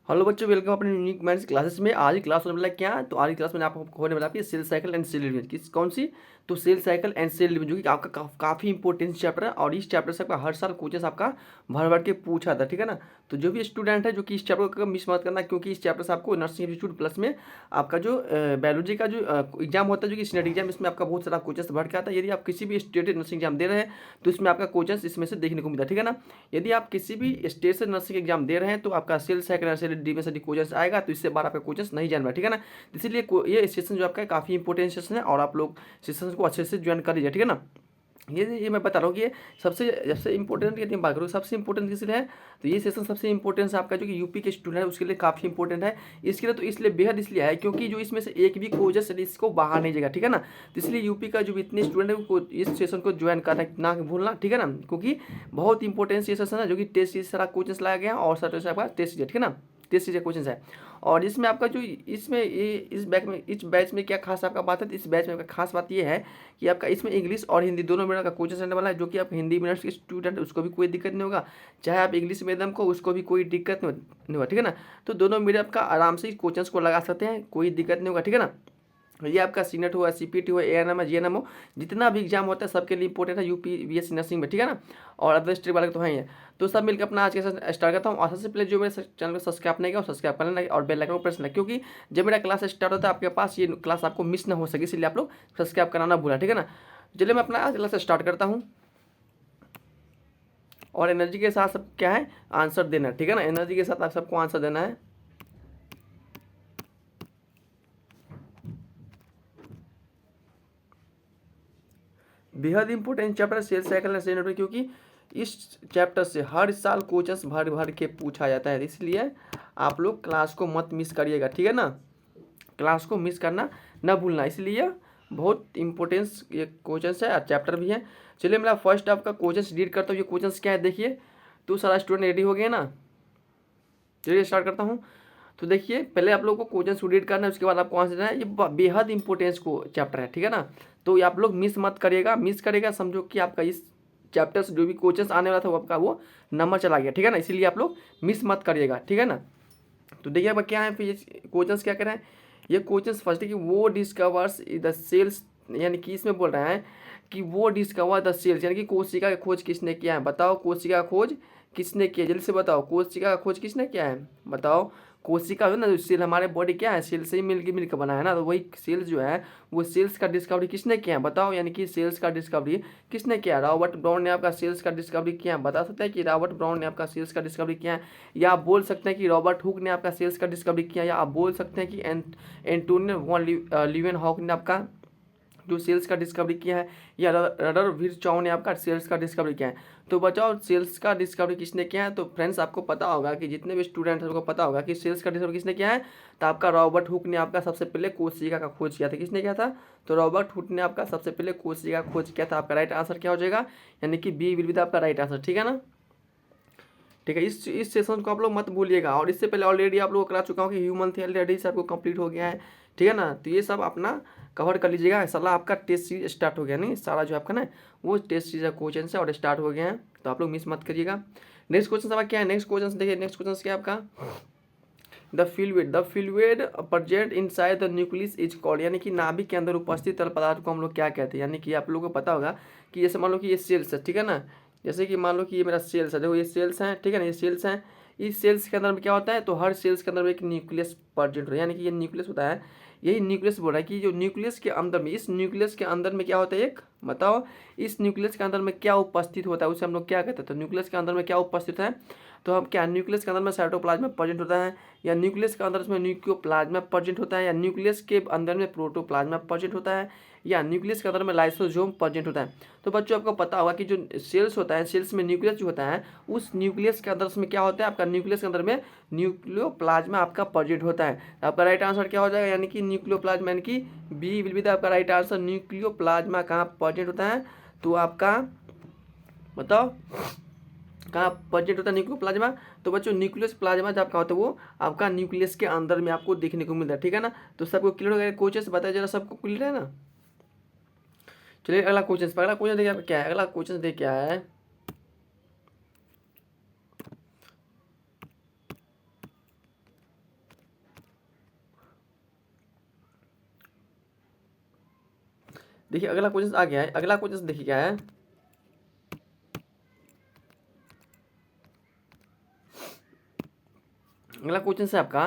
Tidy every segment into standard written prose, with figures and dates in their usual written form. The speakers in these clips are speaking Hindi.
हेलो बच्चों, वेलकम अपने यूनिक माइंड्स क्लासेस में। आज की क्लास होने वाला है क्या? तो आज की क्लास में आपको होने वाला है cell cycle and cell division. किस कौन सी? तो cell cycle and cell division, जो कि आपका काफ़ी इंपॉर्टेंट चैप्टर है और इस चैप्टर से आपका हर साल कोचेस आपका भर भर के पूछा था, ठीक है ना। तो जो भी स्टूडेंट है जो कि इस चैप्टर को मिस मत करना, क्योंकि इस चैप्टर से आपको नर्सिंग इंस्टीट्यूट प्लस में आपका जो बायोलॉजी का जो एग्जाम होता है, जो कि सीनियर एग्जाम, इसमें आपका बहुत सारा कोचेस भर के आता है। यदि आप किसी भी स्टेट नर्सिंग एग्जाम दे रहे हैं तो इसमें आपका कोचेस इसमें से देखने को मिलता है, ठीक है ना। यदि आप किसी भी स्टेट से नर्सिंग एग्जाम दे रहे हैं तो आपका सेल साइकिल सेल डिवीजन कोचेस आएगा, तो इससे बार आपका कोचेस नहीं जान रहा, ठीक है ना। इसीलिए ये सेशन जो आपका काफ़ी इंपॉर्टेंट सेशन है और आप लोग सेशन को अच्छे से ज्वाइन कर लीजिए, ठीक है ना। ये मैं बता रहा हूँ कि ये सबसे इंपॉर्टेंट यदि बात करूँ सबसे इंपॉर्टेंट किस लिए है, तो ये सेशन सबसे इंपॉर्टेंट है आपका जो कि यूपी के स्टूडेंट है उसके लिए काफ़ी इंपॉर्टेंट है। इसके लिए तो इसलिए बेहद इसलिए है क्योंकि जो इसमें से एक भी कोचेस इसको बाहर नहीं जाएगा, ठीक है ना। तो इसलिए यूपी का जो भी इतने स्टूडेंट है वो इस सेशन को ज्वाइन करना ना भूलना, ठीक है ना, क्योंकि बहुत इंपॉर्टेंट ये सेशन है जो कि टेस्ट सीरीज सारा कोचेस लाया गया और सर से आपका टेस्ट सीरीज, ठीक है ना। टेस्ट सीरीज क्वेश्चन है और इसमें आपका जो इसमें ये इस बैच में क्या खास आपका बात है, तो इस बैच में खास बात ये है कि आपका इसमें इंग्लिश और हिंदी दोनों मीडियम का कोचिंग रहने वाला है। जो कि आप हिंदी मीडियम के स्टूडेंट उसको भी कोई दिक्कत नहीं होगा, चाहे आप इंग्लिश मीडियम को उसको भी कोई दिक्कत नहीं होगा, ठीक है ना। तो दोनों मीडियम का आराम से कोचिंग्स को लगा सकते हैं, कोई दिक्कत नहीं होगा, ठीक है ना। ये आपका सीनेट हो, सीपीटी हो, एएनएम हो, जीएनएम हो, जितना भी एग्जाम होता है सबके लिए इंपॉर्टेंट है यूपी बीएससी नर्सिंग में, ठीक है ना। और अदर स्टेट वाले तो हैं ही है। तो सब मिलकर अपना आज के साथ स्टार्ट करता हूँ और सबसे पहले जो मेरे चैनल को सब्सक्राइब नहीं किया और सब्सक्राइब कर लेना और बेल आइकन को प्रेस करना, क्योंकि जब मेरा क्लास स्टार्ट होता है आपके पास ये क्लास आपको मिस ना हो सके, इसलिए आप लोग सब्सक्राइब कराना भूला, ठीक है ना। चलिए मैं अपना आज क्लास स्टार्ट करता हूँ और एनर्जी के साथ सब क्या है आंसर देना, ठीक है ना। एनर्जी के साथ आप सबको आंसर देना है। बेहद important chapter cell cycle and network, क्योंकि इस चैप्टर से हर साल क्वेश्चंस भर भर के पूछा जाता है, इसलिए आप लोग क्लास को मत मिस करिएगा, ठीक है ना। क्लास को मिस करना ना भूलना, इसलिए बहुत इंपॉर्टेंस ये क्वेश्चंस है और चैप्टर भी है। चलिए मेरा फर्स्ट आपका क्वेश्चंस रीड करता हूँ। ये क्वेश्चंस क्या है देखिए। तो सारा स्टूडेंट रेडी हो गए ना? चलिए स्टार्ट करता हूँ। तो देखिए पहले आप लोग को क्वेश्चन रीड करना है, उसके बाद आपको आंसर देना है। ये बेहद इंपॉर्टेंस को चैप्टर है, ठीक है ना। तो ये आप लोग मिस मत करिएगा, मिस करेगा समझो कि आपका इस चैप्टर से जो भी क्वेश्चन आने वाला था वो आपका वो नंबर चला गया, ठीक है ना। इसीलिए आप लोग मिस मत करिएगा, ठीक है ना। तो देखिए अब क्या है फिर ये क्वेश्चन क्या करें। ये क्वेश्चन फर्स्ट है कि वो डिस्कवर्स द सेल्स, यानी कि इसमें बोल रहा है कि वो डिस्कवर द सेल्स, यानी कि कोशिका की खोज किसने किया है, बताओ कोशिका का खोज किसने किया, जल्दी से बताओ कोशिका का खोज किसने किया है, बताओ। कोशिका है ना जो सेल हमारे बॉडी क्या है, सेल से ही मिलकर बना है ना, तो वही सेल्स जो है वो सेल्स का डिस्कवरी किसने किया है बताओ, यानी कि सेल्स का डिस्कवरी किसने किया। रॉबर्ट ब्राउन ने आपका सेल्स का डिस्कवरी किया है, बता सकते हैं कि रॉबर्ट ब्राउन ने आपका सेल्स का डिस्कवरी किया है, या आप बोल सकते हैं कि रॉबर्ट हुक ने आपका सेल्स का डिस्कवरी किया, या आप बोल सकते हैं कि एंटोनियो वॉन लीवेनहॉक ने आपका जो सेल्स का डिस्कवरी किया है, या रदरविर्चाउ ने आपका सेल्स का डिस्कवरी किया है। तो बचाओ सेल्स का डिस्कवरी किसने किया है। तो फ्रेंड्स आपको पता होगा कि जितने भी स्टूडेंट हैं उनको पता होगा कि सेल्स का डिस्कवरी किसने किया है। तो आपका रॉबर्ट हुक ने आपका सबसे पहले कोशिका का खोज किया था। किसने किया था? तो रॉबर्ट हुक ने आपका सबसे पहले कोशिका का खोज किया था। आपका राइट आंसर क्या हो जाएगा, यानी कि बी विल बी द आपका राइट आंसर, ठीक है ना। ठीक है, इस सेशन को आप लोग मत भूलिएगा। और इससे पहले ऑलरेडी आप लोग करा चुका हूँ कि ह्यूमन थी ऑलरेडी से आपको कंप्लीट हो गया है, ठीक है ना। तो ये सब अपना कवर कर लीजिएगा। साला आपका टेस्ट सीरीज स्टार्ट हो गया, नहीं सारा जो आपका ना वो टेस्ट सीरीज क्वेश्चन है और स्टार्ट हो गया है, तो आप लोग मिस मत करिएगा। नेक्स्ट क्वेश्चन आपका क्या है, नेक्स्ट क्वेश्चन देखिए। नेक्स्ट क्वेश्चन क्या है आपका, the fluid present inside the nucleus is called, यानी कि नाभिक के अंदर उपस्थित तरल पदार्थ को हम लोग क्या कहते हैं। यानी कि आप लोगों को पता होगा कि जैसे मान लो कि ये सेल्स है, ठीक है ना। जैसे कि मान लो कि ये मेरा सेल्स है, देखो ये सेल्स हैं, ठीक है ना, ये सेल्स हैं। इस सेल्स के अंदर में क्या होता है, तो हर सेल्स के अंदर में एक न्यूक्लियस प्रेजेंट होता है, यानी कि ये न्यूक्लियस होता है। यही न्यूक्लियस बोल रहा है कि जो न्यूक्लियस के अंदर में, इस न्यूक्लियस के अंदर में क्या होता है, एक बताओ इस न्यूक्लियस के अंदर में क्या उपस्थित होता है, उसे हम लोग क्या कहते हैं। तो न्यूक्लियस के अंदर में क्या उपस्थित है, तो हम क्या न्यूक्लियस के अंदर में साइटोप्लाज्मा प्रेजेंट होता है, या न्यूक्लियस के अंदर में न्यूक्लियोप्लाज्मा प्रेजेंट होता है, या न्यूक्लियस के अंदर में प्रोटोप्लाज्मा प्रेजेंट होता है, या न्यूक्लियस के अंदर में लाइसोसोम प्रेजेंट होता है। तो बच्चों आपको पता होगा कि जो सेल्स होता है, सेल्स में न्यूक्लियस जो होता है, उस न्यूक्लियस के अंदर में क्या होता है, आपका न्यूक्लियस के अंदर में न्यूक्लियोप्लाज्मा आपका प्रेजेंट होता है। तो आपका राइट आंसर क्या हो जाएगा, यानी कि न्यूक्लियोप्लाज्मा, यानी कि बी विल बी द आपका राइट आंसर। न्यूक्लियोप्लाज्मा कहाँ प्रेजेंट होता है, तो आपका बताओ कहाँ प्रेजेंट होता है न्यूक्लियोप्लाज्मा। तो बच्चों न्यूक्लियस प्लाज्मा जब आपका होता है वो आपका न्यूक्लियस के अंदर में आपको देखने को मिलता है, ठीक है ना। तो सबको क्लियर हो गया, कोचेस बताया जरा सबको क्लियर है ना। चलिए अगला क्वेश्चन देखिए आपका क्या है। अगला क्वेश्चन देखिए क्या है, देखिए अगला क्वेश्चन आ गया है। अगला क्वेश्चन देखिए क्या है। अगला क्वेश्चन है आपका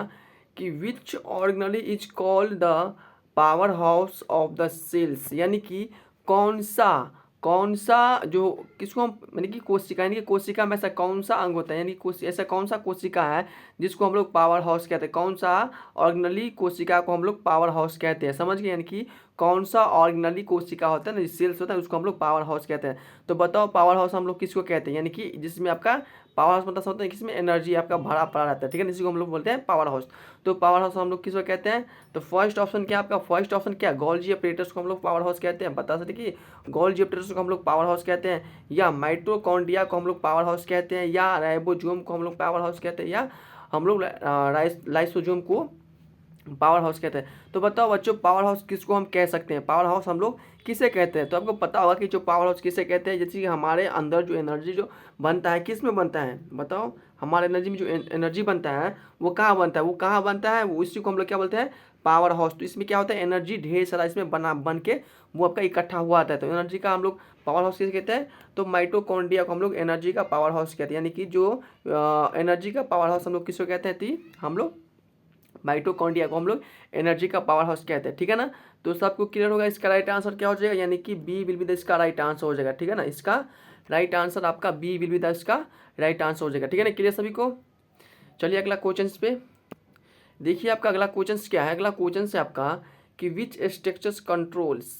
कि which organelle is called the powerhouse of the cells, यानी कि कौन सा जो किसको हम यानी कि कोशिका, यानी कि कोशिका में ऐसा कौन सा अंग होता है, यानी ऐसा कौन सा कोशिका है जिसको हम लोग पावर हाउस कहते हैं। कौन सा ऑर्गेनली कोशिका को हम लोग पावर हाउस कहते हैं, समझ गए। यानी कि कौन सा ऑर्गेनली कोशिका होता है ना, सेल्स होता है, उसको हम लोग पावर हाउस कहते हैं। तो बताओ पावर हाउस हम लोग किसको कहते हैं, यानी कि जिसमें आपका पावर हाउस मतलब होता है किसमें एनर्जी आपका भरा पड़ा रहता है, ठीक है, इसी को हम लोग बोलते हैं पावर हाउस। तो पावर हाउस हम लोग किसको कहते हैं। तो फर्स्ट ऑप्शन क्या आपका, फर्स्ट ऑप्शन क्या, गोल्जी ऑपरेटर्स को हम लोग पावर हाउस कहते हैं, बता सकते कि गोल्जी ऑपरेटर्स को हम लोग पावर हाउस कहते हैं, या माइटोकॉन्ड्रिया को हम लोग पावर हाउस कहते हैं, या राइबोसोम को हम लोग पावर हाउस कहते हैं, या हम लोग लाइसोसोम को पावर हाउस कहते हैं। तो बताओ बच्चों पावर हाउस किसको हम कह सकते हैं, पावर हाउस हम लोग किसे कहते हैं। तो आपको पता होगा कि जो पावर हाउस किसे कहते हैं, जैसे कि हमारे अंदर जो एनर्जी जो बनता है किस में बनता है, बताओ हमारे एनर्जी में जो एनर्जी बनता है वो कहाँ बनता है, वो कहाँ बनता है, वो इसी को हम लोग क्या बोलते हैं, पावर हाउस। तो इसमें क्या होता है, एनर्जी ढेर सारा इसमें बन के वो आपका इकट्ठा हुआ आता है, तो एनर्जी का हम लोग पावर हाउस किसे कहते हैं। तो माइटोकॉन्ड्रिया को हम लोग एनर्जी का पावर हाउस कहते हैं, यानी कि जो एनर्जी का पावर हाउस हम लोग किसको कहते हैं, थी हम लोग माइटोकॉन्ड्रिया को हम लोग एनर्जी का पावर हाउस कहते हैं, ठीक है ना। तो सबको क्लियर होगा, इसका राइट आंसर क्या हो जाएगा, यानी कि बी विल बी द इसका राइट आंसर हो जाएगा, ठीक है ना। इसका राइट आंसर आपका बी विल बी द इसका राइट आंसर हो जाएगा, ठीक है ना। क्लियर सभी को। चलिए अगला क्वेश्चन पे देखिए, आपका अगला क्वेश्चन क्या है। अगला क्वेश्चन है आपका कि which structures controls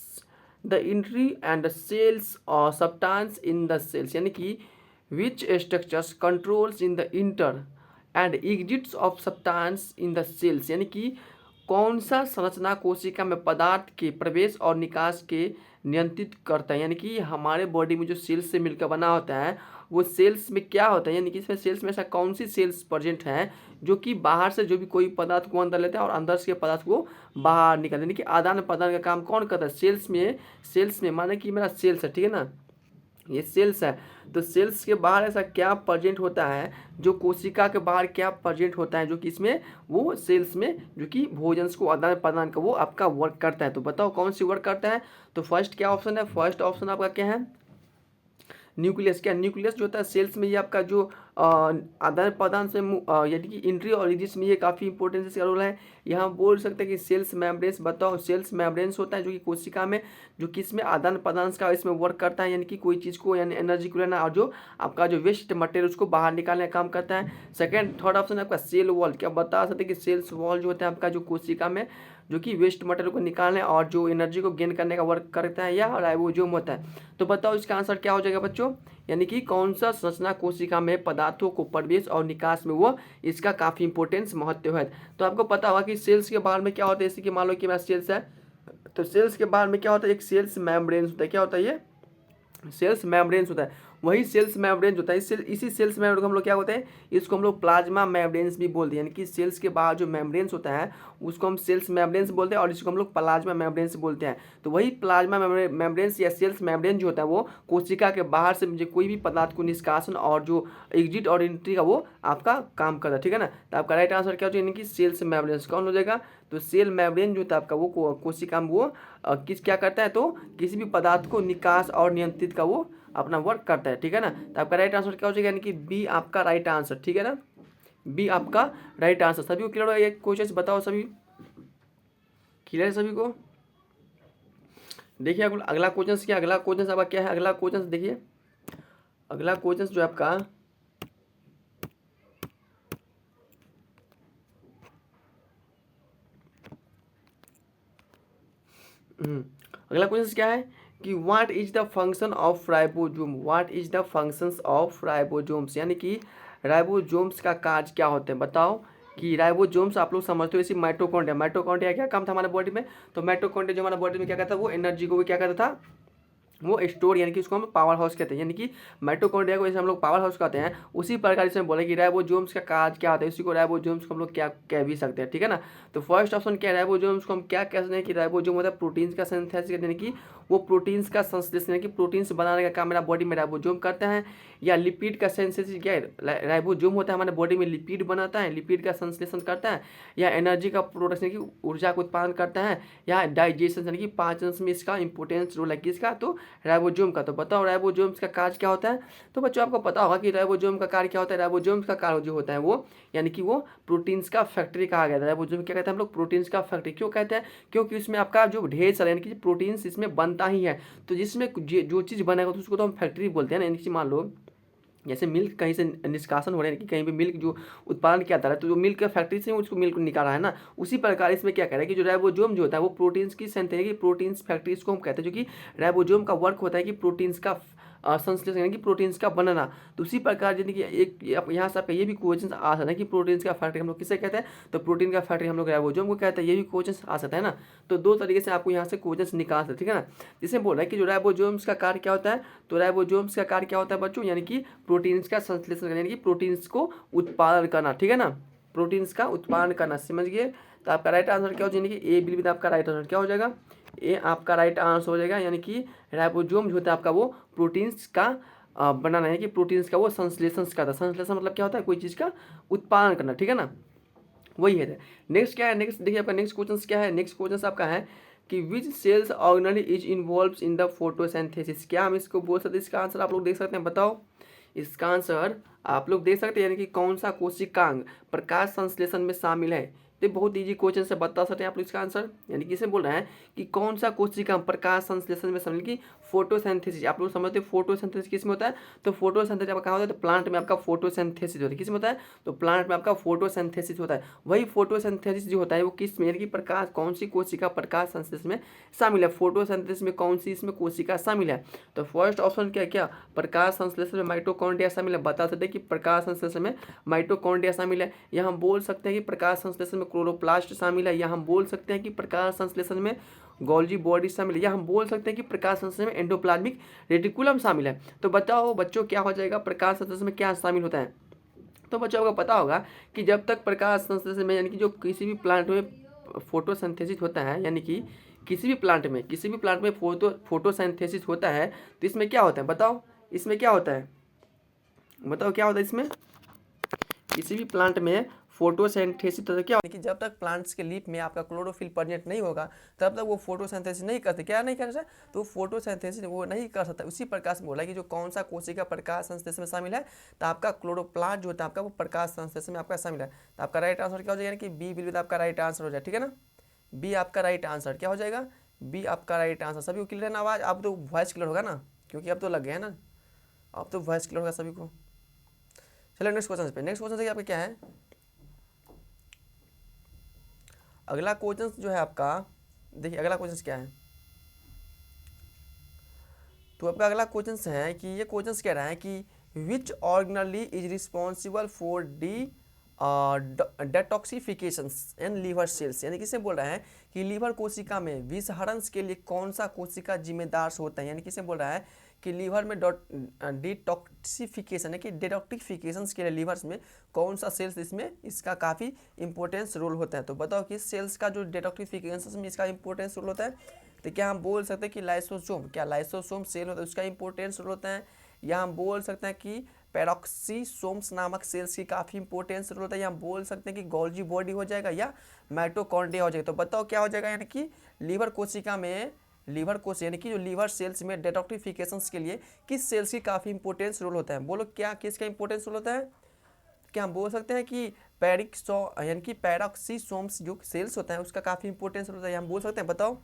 the entry and the cells और सब्सटेंस इन द सेल्स, यानी कि which structures controls in the enter and exits of substance in the cells, यानी कि कौन सा संरचना कोशिका में पदार्थ के प्रवेश और निकास के नियंत्रित करता है। यानी कि हमारे बॉडी में जो सेल्स से मिलकर बना होता है वो सेल्स में क्या होता है, यानी कि इसमें सेल्स में ऐसा कौन सी सेल्स प्रेजेंट है जो कि बाहर से जो भी कोई पदार्थ को अंदर लेते हैं और अंदर से पदार्थ को बाहर निकालते हैं, यानी कि आदान प्रदान का काम कौन करता है, सेल्स में माने कि मेरा सेल्स है, ठीक है ना, ये सेल्स है। तो सेल्स के बाहर ऐसा क्या प्रेजेंट होता है, जो कोशिका के बाहर क्या प्रेजेंट होता है जो कि इसमें वो सेल्स में जो कि भोजन को आदान प्रदान का वो आपका वर्क करता है। तो बताओ कौन सी वर्क करता है। तो फर्स्ट क्या ऑप्शन है, फर्स्ट ऑप्शन आपका क्या है, न्यूक्लियस। क्या न्यूक्लियस जो होता है सेल्स में, ये आपका जो आदान प्रदान से यानी कि इंट्री और एग्जिट में ये काफ़ी इंपॉर्टेंट इसका रोल है। यहाँ बोल सकते हैं कि सेल्स मेम्ब्रेन्स, बताओ सेल्स मेम्ब्रेन्स होता है जो कि कोशिका में जो कि इसमें आदान प्रदान का इसमें वर्क करता है, यानी कि कोई चीज़ को यानी एनर्जी को लेना और जो आपका जो वेस्ट मटेरियल उसको बाहर निकालने का काम करता है। सेकेंड थर्ड ऑप्शन है आपका सेल वॉल। क्या बता सकते हैं कि सेल्स वॉल जो होता है आपका जो कोशिका में जो कि वेस्ट मटेरियल को निकालने और जो एनर्जी को गेन करने का वर्क करता है, या राइबोसोम होता है। तो बताओ इसका आंसर क्या हो जाएगा बच्चों, यानी कि कौन सा संरचना कोशिका में पदार्थों को प्रवेश और निकास में वो इसका काफ़ी इंपॉर्टेंस महत्व है। तो आपको पता होगा कि सेल्स के बाहर में क्या होता है, जैसे कि मान लो कि मेरा सेल्स है, तो सेल्स के बाहर में क्या होता है, एक सेल्स मेम्ब्रेन्स होता है। क्या होता है ये, सेल्स मेम्ब्रेन्स होता है। वही सेल्स मेम्ब्रेन्स होता है, इसी सेल्स मेम्ब्रेन को हम लोग क्या होते हैं, इसको हम लोग प्लाज्मा मेम्ब्रेन्स भी बोलते हैं, यानी कि सेल्स के बाहर जो मेम्ब्रेन्स होता है उसको हम सेल्स मेम्ब्रेन्स बोलते हैं और इसको हम लोग प्लाज्मा मेम्ब्रेन्स बोलते हैं। तो वही प्लाज्मा मेम्ब्रेन्स या सेल्स मेम्ब्रेन जो होता है वो कोशिका के बाहर से मुझे कोई भी पदार्थ को निष्कासन और जो एग्जिट और एंट्री का वो आपका काम करता है, ठीक है ना। तो आपका राइट आंसर क्या हो जाएगा, यानी कि सेल्स मेम्ब्रेन्स कौन हो जाएगा। तो सेल मेम्ब्रेन जो होता है आपका वो कोशिका में वो क्या करता है, तो किसी भी पदार्थ को निकास और नियंत्रित का वो अपना वर्क करता है, ठीक है ना। तो आपका राइट आंसर क्या हो जाएगा, यानी कि बी आपका राइट आंसर, ठीक है ना, बी आपका राइट आंसर। सभी को क्लियर हो, ये क्वेश्चन बताओ, सभी क्लियर है सभी को। देखिए अगला क्वेश्चन क्या, अगला क्वेश्चन आपका क्या है, अगला क्वेश्चन देखिए, अगला क्वेश्चन जो आपका अगला क्वेश्चन क्या है कि what is the function of ribosome, what is the functions of ribosomes, यानी कि राइबोसोम्स का कार्य क्या होते हैं। बताओ कि राइबोसोम्स आप लोग समझते हो इसी माइटोकॉन्ड्रिया, माइटोकॉन्ड्रिया क्या काम था हमारे बॉडी में। तो माइटोकॉन्ड्रिया जो हमारे बॉडी में क्या करता है, वो एनर्जी को भी क्या करता था, वो स्टोर, यानी कि उसको हम पावर हाउस कहते हैं, यानी कि माइटोकॉन्ड्रिया को जैसे हम लोग पावर हाउस कहते हैं उसी प्रकार इसमें बोले कि राइबोसोम्स का कार्य क्या होता है, इसी को राइबोसोम्स को हम लोग क्या कह भी सकते हैं, ठीक है ना। तो फर्स्ट ऑप्शन क्या है, राइबोसोम्स को हम क्या कह सकते हैं कि राइबोसोम होता है प्रोटीन्स का सिंथेसिस, यानी कि वो प्रोटीन्स का संश्लेषण यानी कि प्रोटीन्स बनाने का काम मेरा बॉडी में राइबोसोम करते हैं, या लिपिड का सिंथेसिस क्या है, राइबोसोम होता है हमारे बॉडी में लिपिड बनाता है, लिपिड का संश्लेषण करता है, या एनर्जी का प्रोडक्शन यानी कि ऊर्जा का उत्पादन करता है, या डाइजेशन यानी कि पाचन में इसका इंपॉर्टेंस रोल है किसका, तो राइबोसोम का। तो बताओ राइबोसोम्स का कार्य क्या होता है। तो बच्चों आपको पता होगा कि राइबोसोम का कार्य क्या होता है। राइबोसोम्स का कार्य जो होता है वो यानी कि वो प्रोटीन्स का फैक्ट्री कहा गया है। राइबोसोम क्या कहते हैं हम लोग, प्रोटीन्स का फैक्ट्री। क्यों कहते हैं, क्योंकि उसमें आपका जो ढेर सारा यानी कि प्रोटीन्स इसमें बनता ही है। तो जिसमें जो चीज़ बनेगा तो उसको तो हम फैक्ट्री बोलते हैं ना। यानी कि मान लो जैसे मिल्क कहीं से निष्कासन हो रहा है कि कहीं पे मिल्क जो उत्पादन किया जा रहा है, तो जो मिल्क का फैक्ट्री से उसको मिल्क निकाला है ना, उसी प्रकार इसमें क्या कह रहा है कि जो राइबोसोम जो होता है वो प्रोटीन्स की की प्रोटीन्स फैक्ट्री इसको हम कहते हैं, जो कि राइबोसोम का वर्क होता है कि प्रोटीन्स का संश्लेषण यानी कि प्रोटीन्स का बनाना। तो उसी प्रकार यानी कि एक यहाँ से आपका ये भी क्वेश्चन आ सकता है कि प्रोटीन्स का फैक्ट्री हम लोग किसे कहते हैं, तो प्रोटीन का फैक्ट्री हम लोग राइबोसोम को कहते हैं। ये भी क्वेश्चन आ सकता है ना। तो दो तरीके से आपको यहाँ से क्वेश्चन निकाल सकते, ठीक है ना। जिसमें बोल रहा है कि जो राइबोसोम्स का कार्य क्या होता है, तो राइबोसोम्स का कार्य क्या होता है बच्चों, यानी कि प्रोटीन्स का संश्लेषण करना यानी कि प्रोटीन्स को उत्पादन करना, ठीक है ना, प्रोटीन्स का उत्पादन करना, समझ गए। तो आपका राइट आंसर क्या हो जाएगा, यानी कि ए बिल्कुल आपका राइट आंसर क्या हो जाएगा, ए आपका राइट आंसर हो जाएगा। यानी कि राइबोसोम जो होता है आपका वो प्रोटीन्स का बनाना है कि प्रोटीन्स का वो संश्लेषण करता है। संश्लेषण मतलब क्या होता है, कोई चीज़ का उत्पादन करना, ठीक है ना, वही है। नेक्स्ट क्या है, नेक्स्ट देखिए आपका नेक्स्ट क्वेश्चन क्या है। नेक्स्ट क्वेश्चन आपका है कि which cells organelle is involve in the photosynthesis. क्या हम इसको बोल सकते हैं, इसका आंसर आप लोग देख सकते हैं, बताओ इसका आंसर आप लोग देख सकते हैं। यानी कि कौन सा कोशिकांग प्रकाश संश्लेषण में शामिल है। तो बहुत इजी क्वेश्चन से बता सकते हैं आप लोग इसका आंसर। यानी कि इसे बोल रहे हैं कि कौन सा कोशिकांग प्रकाश संश्लेषण में शामिल की फोटोसिंथेसिस। आप लोग समझते हैं फोटोसिंथेसिस किस में होता है, तो फोटोसिंथेसिस आपका कहाँ होता है, तो प्लांट में आपका फोटोसिंथेसिस होता है। किस में होता है, तो प्लांट में आपका फोटोसिंथेसिस होता है। वही फोटोसिंथेसिस जो होता है वो किस में, यानी कि प्रकाश कौन सी कोशिका प्रकाश संश्लेषण में शामिल है, फोटोसिंथेसिस में कौन सी इसमें कोशिका शामिल है। तो फर्स्ट ऑप्शन क्या क्या, प्रकाश संश्लेषण में माइटोकॉन्ड्रिया शामिल है। बता सकते हैं कि प्रकाश संश्लेषण में माइटोकॉन्ड्रिया शामिल है, या हम बोल सकते हैं कि प्रकाश संश्लेषण में क्लोरोप्लास्ट शामिल है, या हम बोल सकते हैं कि प्रकाश संश्लेषण में गोल्जी बॉडी शामिल है, या हम बोल सकते हैं कि प्रकाश संश्लेषण में एंडोप्लाज्मिक रेटिकुलम शामिल है। तो बताओ बच्चों क्या हो जाएगा, प्रकाश संश्लेषण में क्या शामिल होता है। तो बच्चों को पता होगा कि जब तक प्रकाश संश्लेषण में यानी कि जो किसी भी प्लांट में फोटोसिंथेसिस होता है, यानी कि किसी भी प्लांट में फोटोसिंथेसिस होता है, तो इसमें क्या होता है बताओ, इसमें क्या होता है, बताओ क्या होता है इसमें, किसी भी प्लांट में फोटोसिंथेसिस तो क्या होता है कि जब तक प्लांट्स के लीफ में आपका क्लोरोफिल प्रेजेंट नहीं होगा तब तक वो फोटोसिंथेसिस नहीं करते। क्या नहीं कर सकता, तो फोटोसिंथेसिस वो नहीं कर सकता। उसी प्रकार से बोला कि जो कौन सा कोशिका प्रकाश संश्लेषण में शामिल है, तो आपका क्लोरोप्लास्ट जो होता है आपका वो प्रकाश संश्लेषण में आपका शामिल है। तो आपका राइट आंसर क्या हो जाएगा, कि बी बिल्कुल आपका राइट आंसर हो जाए, ठीक है ना, बी आपका राइट आंसर क्या हो जाएगा, बी आपका राइट आंसर। सभी को क्लियर है ना आवाज़, अब तो वॉइस क्लियर होगा ना, क्योंकि अब तो लग गए हैं ना, अब तो वॉइस क्लियर होगा सभी को। चलो नेक्स्ट क्वेश्चन पे, नेक्स्ट क्वेश्चन देखिए आपका क्या है। अगला क्वेश्चन जो है आपका, देखिए अगला क्वेश्चन क्या है, तो आपका अगला क्वेश्चन है कि ये क्वेश्चन कह रहा है कि which organelle is responsible for detoxification in liver cells. यानी किसे बोल रहा है कि लीवर कोशिका में विषहरण के लिए कौन सा कोशिका जिम्मेदार होता है। यानी किसे बोल रहा है कि लीवर में डिटॉक्सिफिकेशन है कि डिटॉक्सिफिकेशन के लिए लीवर्स में कौन सा सेल्स इसमें इसका काफ़ी इंपॉर्टेंस रोल होता है। तो बताओ कि सेल्स का जो डिटॉक्सिफिकेशन में इसका इंपॉर्टेंस रोल होता है, तो क्या हम बोल सकते हैं कि लाइसोसोम, क्या लाइसोसोम सेल होता है उसका इंपॉर्टेंस रोल होता है, या हम बोल सकते हैं कि पेरोक्सीसोम्स नामक सेल्स की काफ़ी इंपॉर्टेंस रोल होता है, या हम बोल सकते हैं कि गोल्जी बॉडी हो जाएगा या माइटोकॉन्ड्रिया हो जाएगा। तो बताओ क्या हो जाएगा, यानी कि लीवर कोशिका में यानी कि जो लीवर सेल्स में डिटॉक्सिफिकेशन के लिए किस सेल्स की काफ़ी इंपॉर्टेंस रोल होता है। बोलो क्या किसका इंपॉर्टेंस रोल होता है, क्या हम बोल सकते हैं कि यानी कि पेरोक्सीसोम्स जो सेल्स होता है उसका काफ़ी इंपॉर्टेंस होता है, हम बोल सकते हैं, बताओ।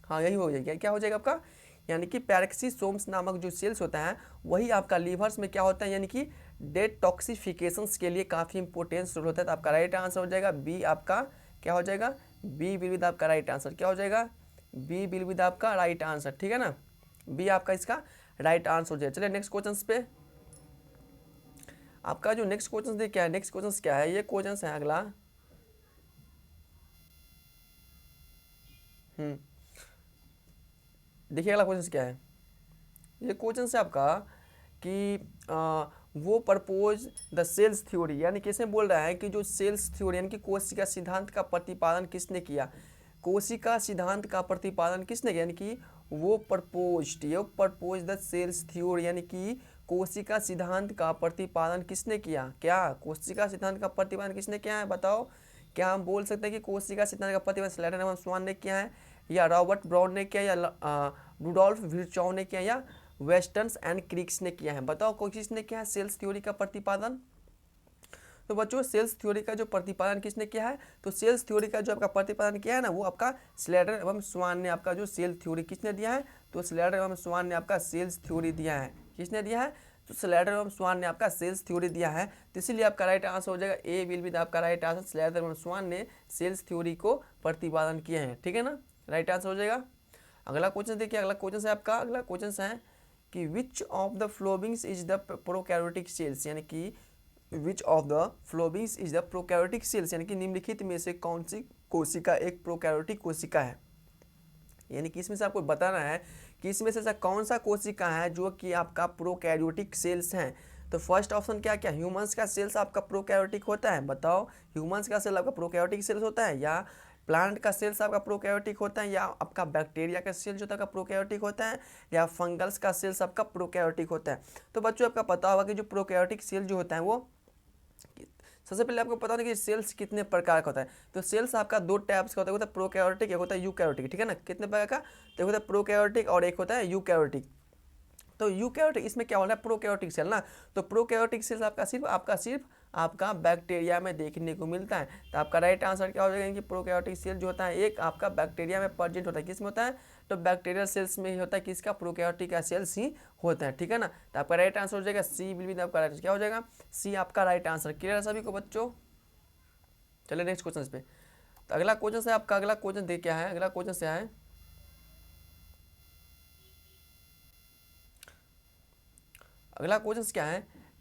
हाँ यही हो जाएगा, क्या हो जाएगा आपका, यानी कि पेरोक्सीसोम्स नामक जो सेल्स होता है वही आपका लीवर्स में क्या होता है, यानी कि डिटॉक्सिफिकेशन के लिए काफ़ी इंपॉर्टेंस रोल होता है। तो आपका राइट आंसर हो जाएगा बी, आपका क्या हो जाएगा, बी विल विद आपका राइट आंसर क्या हो जाएगा, बी विल विद आपका राइट आंसर, ठीक है ना, बी आपका इसका राइट आंसर हो जाएगा। चलिए नेक्स्ट क्वेश्चन पे, आपका जो नेक्स्ट क्वेश्चन क्या है, नेक्स्ट क्वेश्चन क्या है, ये क्वेश्चन है अगला। देखिए अगला क्वेश्चन क्या है, ये क्वेश्चन है आपका कि वो प्रपोज द सेल्स थ्योरी। यानी किसने बोल रहा है कि जो सेल्स थ्योरी यानी कि कोशिका सिद्धांत का प्रतिपादन किसने किया, कोशिका सिद्धांत का प्रतिपादन किसने किया, यानी कि वो प्रपोज द सेल्स थ्योरी, यानी कि कोशिका सिद्धांत का प्रतिपादन किसने किया? क्या कोशिका सिद्धांत का प्रतिपादन किसने किया है? बताओ। क्या हम बोल सकते हैं कि कोशिका सिद्धांत का प्रतिपादन स्लेटर एवं स्वान ने किया है, या रॉबर्ट ब्राउन ने किया, या रुडोल्फ विर्चॉव ने किया, या वेस्टर्न्स एंड क्रिक्स ने किया है? बताओ किसने किया है सेल्स थ्योरी का प्रतिपादन? तो बच्चों सेल्स थ्योरी का जो प्रतिपादन किसने किया है? तो सेल्स थ्योरी का जो आपका प्रतिपादन किया है ना, वो आपका स्लेटर एवं स्वान ने आपका जो सेल थ्योरी किसने दिया है? तो स्लेटर एवं स्वान ने आपका सेल्स थ्योरी दिया है। किसने दिया है? तो स्लेटर एवं स्वान ने आपका सेल्स थ्योरी दिया है। तो इसीलिए आपका राइट आंसर हो जाएगा ए विल बी आपका राइट आंसर। स्लेटर एवं स्वान ने सेल्स थ्योरी को प्रतिपादन किए हैं, ठीक है ना, राइट आंसर हो जाएगा। अगला क्वेश्चन देखिए, अगला क्वेश्चन है आपका, अगला क्वेश्चन है कि which of the followings is the prokaryotic cells, यानी कि which of the followings is the prokaryotic cells, यानी कि निम्नलिखित में से कौन सी कोशिका एक प्रोकैरियोटिक कोशिका है? यानी कि इसमें से आपको बताना है कि इसमें से ऐसा कौन सा कोशिका है जो कि आपका प्रोकैरियोटिक सेल्स हैं। तो फर्स्ट ऑप्शन क्या क्या, ह्यूमंस का सेल्स आपका प्रोकैरियोटिक होता है? बताओ, ह्यूमंस का सेल आपका प्रोकैरियोटिक सेल्स होता है, या प्लांट का सेल्स आपका प्रोकैरियोटिक होता है, या आपका बैक्टीरिया का सेल जो आपका प्रोकैरियोटिक होता है, या फंगल्स का सेल्स आपका प्रोकैरियोटिक होता है? तो बच्चों आपका पता होगा कि जो प्रोकैरियोटिक सेल जो होता है वो, सबसे पहले आपको पता होगा कि सेल्स कितने प्रकार का होता है। तो सेल्स आपका दो टाइप्स का होता है प्रोकैरियोटिक, एक होता है यूकैरियोटिक, ठीक है ना, कितने प्रकार का? तो एक होता है प्रोकैरियोटिक और एक होता है यूकैरियोटिक। तो यूकैरियोटिक इसमें क्या होना है, प्रोकैरियोटिक सेल ना, तो प्रोकैरियोटिक सेल्स सिर्फ आपका बैक्टीरिया में देखने को मिलता है। तो आपका राइट आंसर क्या हो जाएगा कि प्रोकैरियोटिक सेल जो होता है एक आपका बैक्टीरिया में प्रेजेंट होता है। किस में होता है? तो बैक्टीरियल सेल्स में ही होता है, किसका? प्रोकैरियोटिक का सेल्स ही होता है, ठीक है ना। तो आपका राइट आंसर हो जाएगा सी विल बी आपका राइट, क्या हो जाएगा? सी आपका राइट आंसर। क्लियर है सभी को बच्चों? चलिए नेक्स्ट क्वेश्चन पे। तो अगला क्वेश्चन से आपका, अगला क्वेश्चन देख क्या है, अगला क्वेश्चन से है अगला क्वेश्चन क्या है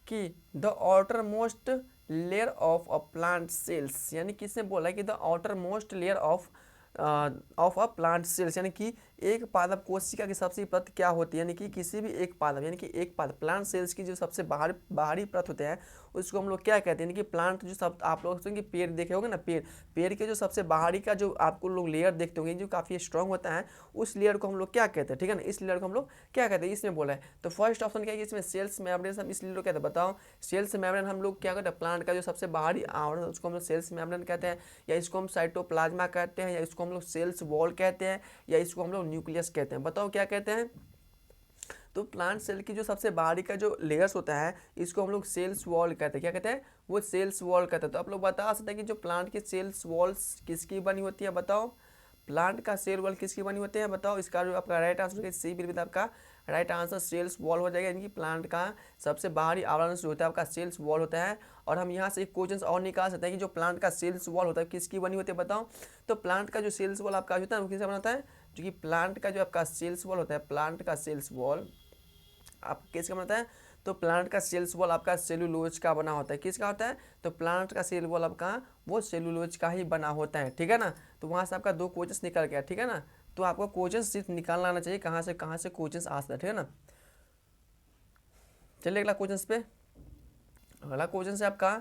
कि the outer most layer of a plant cells, यानी किसने बोला है कि the outer most layer of a plant cells, यानी कि एक पादप कोशिका की सबसे परत क्या होती है? यानी कि किसी भी एक पादप, यानी कि एक पादप प्लांट सेल्स की जो सबसे बाहरी परत होते हैं उसको हम लोग क्या कहते हैं? यानी कि प्लांट जो सब आप लोग सुनेंगे पेड़ देखे होंगे ना, पेड़ के जो सबसे बाहरी का जो आपको लोग लेयर देखते होंगे जो काफ़ी स्ट्रॉन्ग होता है, उस लेयर को हम लोग क्या कहते हैं? ठीक है ना, इस लेयर को हम लोग क्या कहते हैं? इसमें बोला है। तो फर्स्ट ऑप्शन क्या है कि इसमें सेल्स मेम्ब्रेन हम इस लेयर को कहते हैं? बताओ, सेल्स मेम्ब्रेन हम लोग क्या कहते हैं? प्लांट का जो सबसे बाहरी आवरण उसको हम लोग सेल्स मेम्ब्रेन कहते हैं, या इसको हम साइटोप्लाज्मा कहते हैं, या इसको हम लोग सेल्स वॉल कहते हैं, या इसको हम लोग न्यूक्लियस कहते हैं? बताओ क्या कहते हैं? तो प्लांट सेल की जो सबसे बाहरी का जो लेयर्स होता है इसको हम लोग सेल्स वॉल कहते हैं। क्या कहते हैं? वो सेल्स वॉल कहते हैं। तो आप लोग बता सकते हैं कि जो प्लांट की सेल्स वॉल्स किसकी बनी होती है? बताओ, प्लांट का सेल वॉल किसकी बनी होती है? बताओ। इसका जो आपका राइट आंसर सी बिल्कुल आपका राइट आंसर सेल्स वॉल हो जाएगा, यानी कि प्लांट का सबसे बाहरी आवरण जो होता है आपका सेल्स वॉल होता है। और हम यहाँ से एक क्वेश्चन और निकाल सकते हैं कि जो प्लांट का सेल्स वॉल होता है किसकी बनी होती है? बताओ। तो प्लांट का जो सेल्स वॉल आपका होता है वो किससे बनाता है? जो कि प्लांट का जो आपका सेल्स वॉल होता है, प्लांट का सेल्स वॉल आप किसका बनता है? तो प्लांट का सेल्स वॉल आपका सेलुलोज का बना होता है। किसका होता है? तो प्लांट का सेल वॉल आपका वो सेलुलोज का ही बना होता है, ठीक है ना। तो वहाँ से आपका दो क्वेश्चन निकल गया, ठीक है ना। तो आपको क्वेश्चन सिर्फ निकालना आना चाहिए कहाँ से क्वेश्चन आ सकता है, ठीक है ना। चलिए अगला क्वेश्चन पे, अगला क्वेश्चन से आपका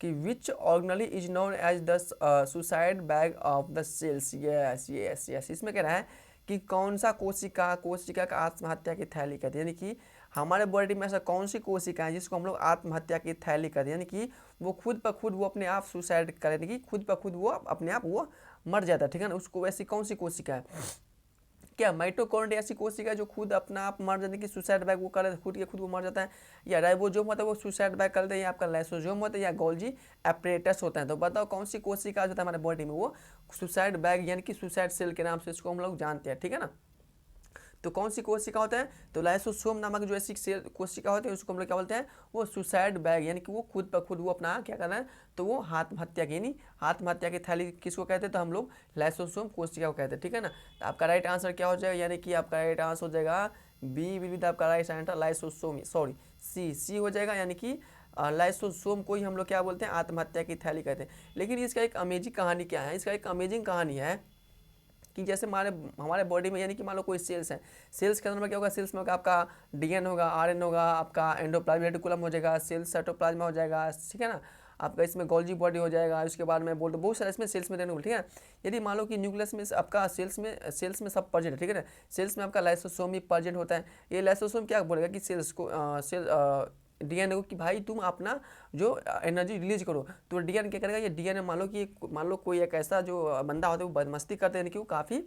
कि which organelle is known as the suicide bag of the cells. Yes yes yes, इसमें कह रहा है कि कौन सा कोशिका का आत्महत्या की थैली कहते हैं, यानी कि हमारे बॉडी में ऐसा कौन सी कोशिका है जिसको हम लोग आत्महत्या की थैली कहते हैं, यानी कि वो खुद ब खुद वो अपने आप सुसाइड करें, यानी कि खुद ब खुद वो अपने आप वो मर जाता है, ठीक है ना। उसको ऐसी कौन सी कोशिका है? क्या माइटोकॉन्ड्रिया ऐसी कोशिका जो खुद अपना आप मर जाने की सुसाइड बैग वो कर खुद वो मर जाता है, या राइबोसोम होता है वो सुसाइड बैग करते हैं, या आपका लाइसोसोम होता है, या गोल्जी एपरेटस होता है? तो बताओ कौन सी कोशिका होता है हमारे बॉडी में वो सुसाइड बैग यानी कि सुसाइड सेल के नाम से इसको हम लोग जानते हैं, ठीक है ना। तो कौन सी कोशिका होता है? तो लाइसोसोम नामक जो ऐसी सेल कोशिका होती है उसको हम लोग क्या बोलते हैं? वो सुसाइड बैग, यानी कि वो खुद ब खुद वो अपना क्या कर रहा है, तो वो आत्महत्या की, यानी आत्महत्या की थैली किसको कहते हैं? तो हम लोग लाइसोसोम कोशिका को कहते हैं, ठीक है ना। तो आपका राइट आंसर क्या हो जाएगा? यानी कि आपका राइट आंसर हो जाएगा बी विद आपका right answer lysosome, sorry C हो जाएगा, यानी कि लाइसोसोम को ही हम लोग क्या बोलते हैं? आत्महत्या की थैली कहते हैं। लेकिन इसका एक अमेजिंग कहानी क्या है? इसका एक अमेजिंग कहानी है कि जैसे हमारे बॉडी में, यानी कि मान लो कोई सेल्स है, सेल्स के अंदर में क्या होगा? सेल्स में आपका डीएन होगा, आरएन होगा, आपका एंडोप्लाज्मिक रेटिकुलम हो जाएगा, सेल साइटोप्लाज्मा हो जाएगा, ठीक है ना। आपका इसमें गोल्जी बॉडी हो जाएगा। उसके बाद में बोल दो बहुत सारा इसमें सेल्स में देखने को, ठीक है। यदि मान लो कि न्यूक्लियस में आपका सेल्स में सब प्रेजेंट है, ठीक है ना। सेल्स में आपका लाइसोसोम ही प्रेजेंट होता है। ये लाइसोसोम क्या बोलेगा कि सेल्स को डीएनए को कि भाई तुम अपना जो एनर्जी रिलीज करो। तो डीएनए क्या करेगा, ये डीएनए मान लो कोई एक ऐसा जो बंदा होता है वो बदमस्ती करते हैं, कि वो काफ़ी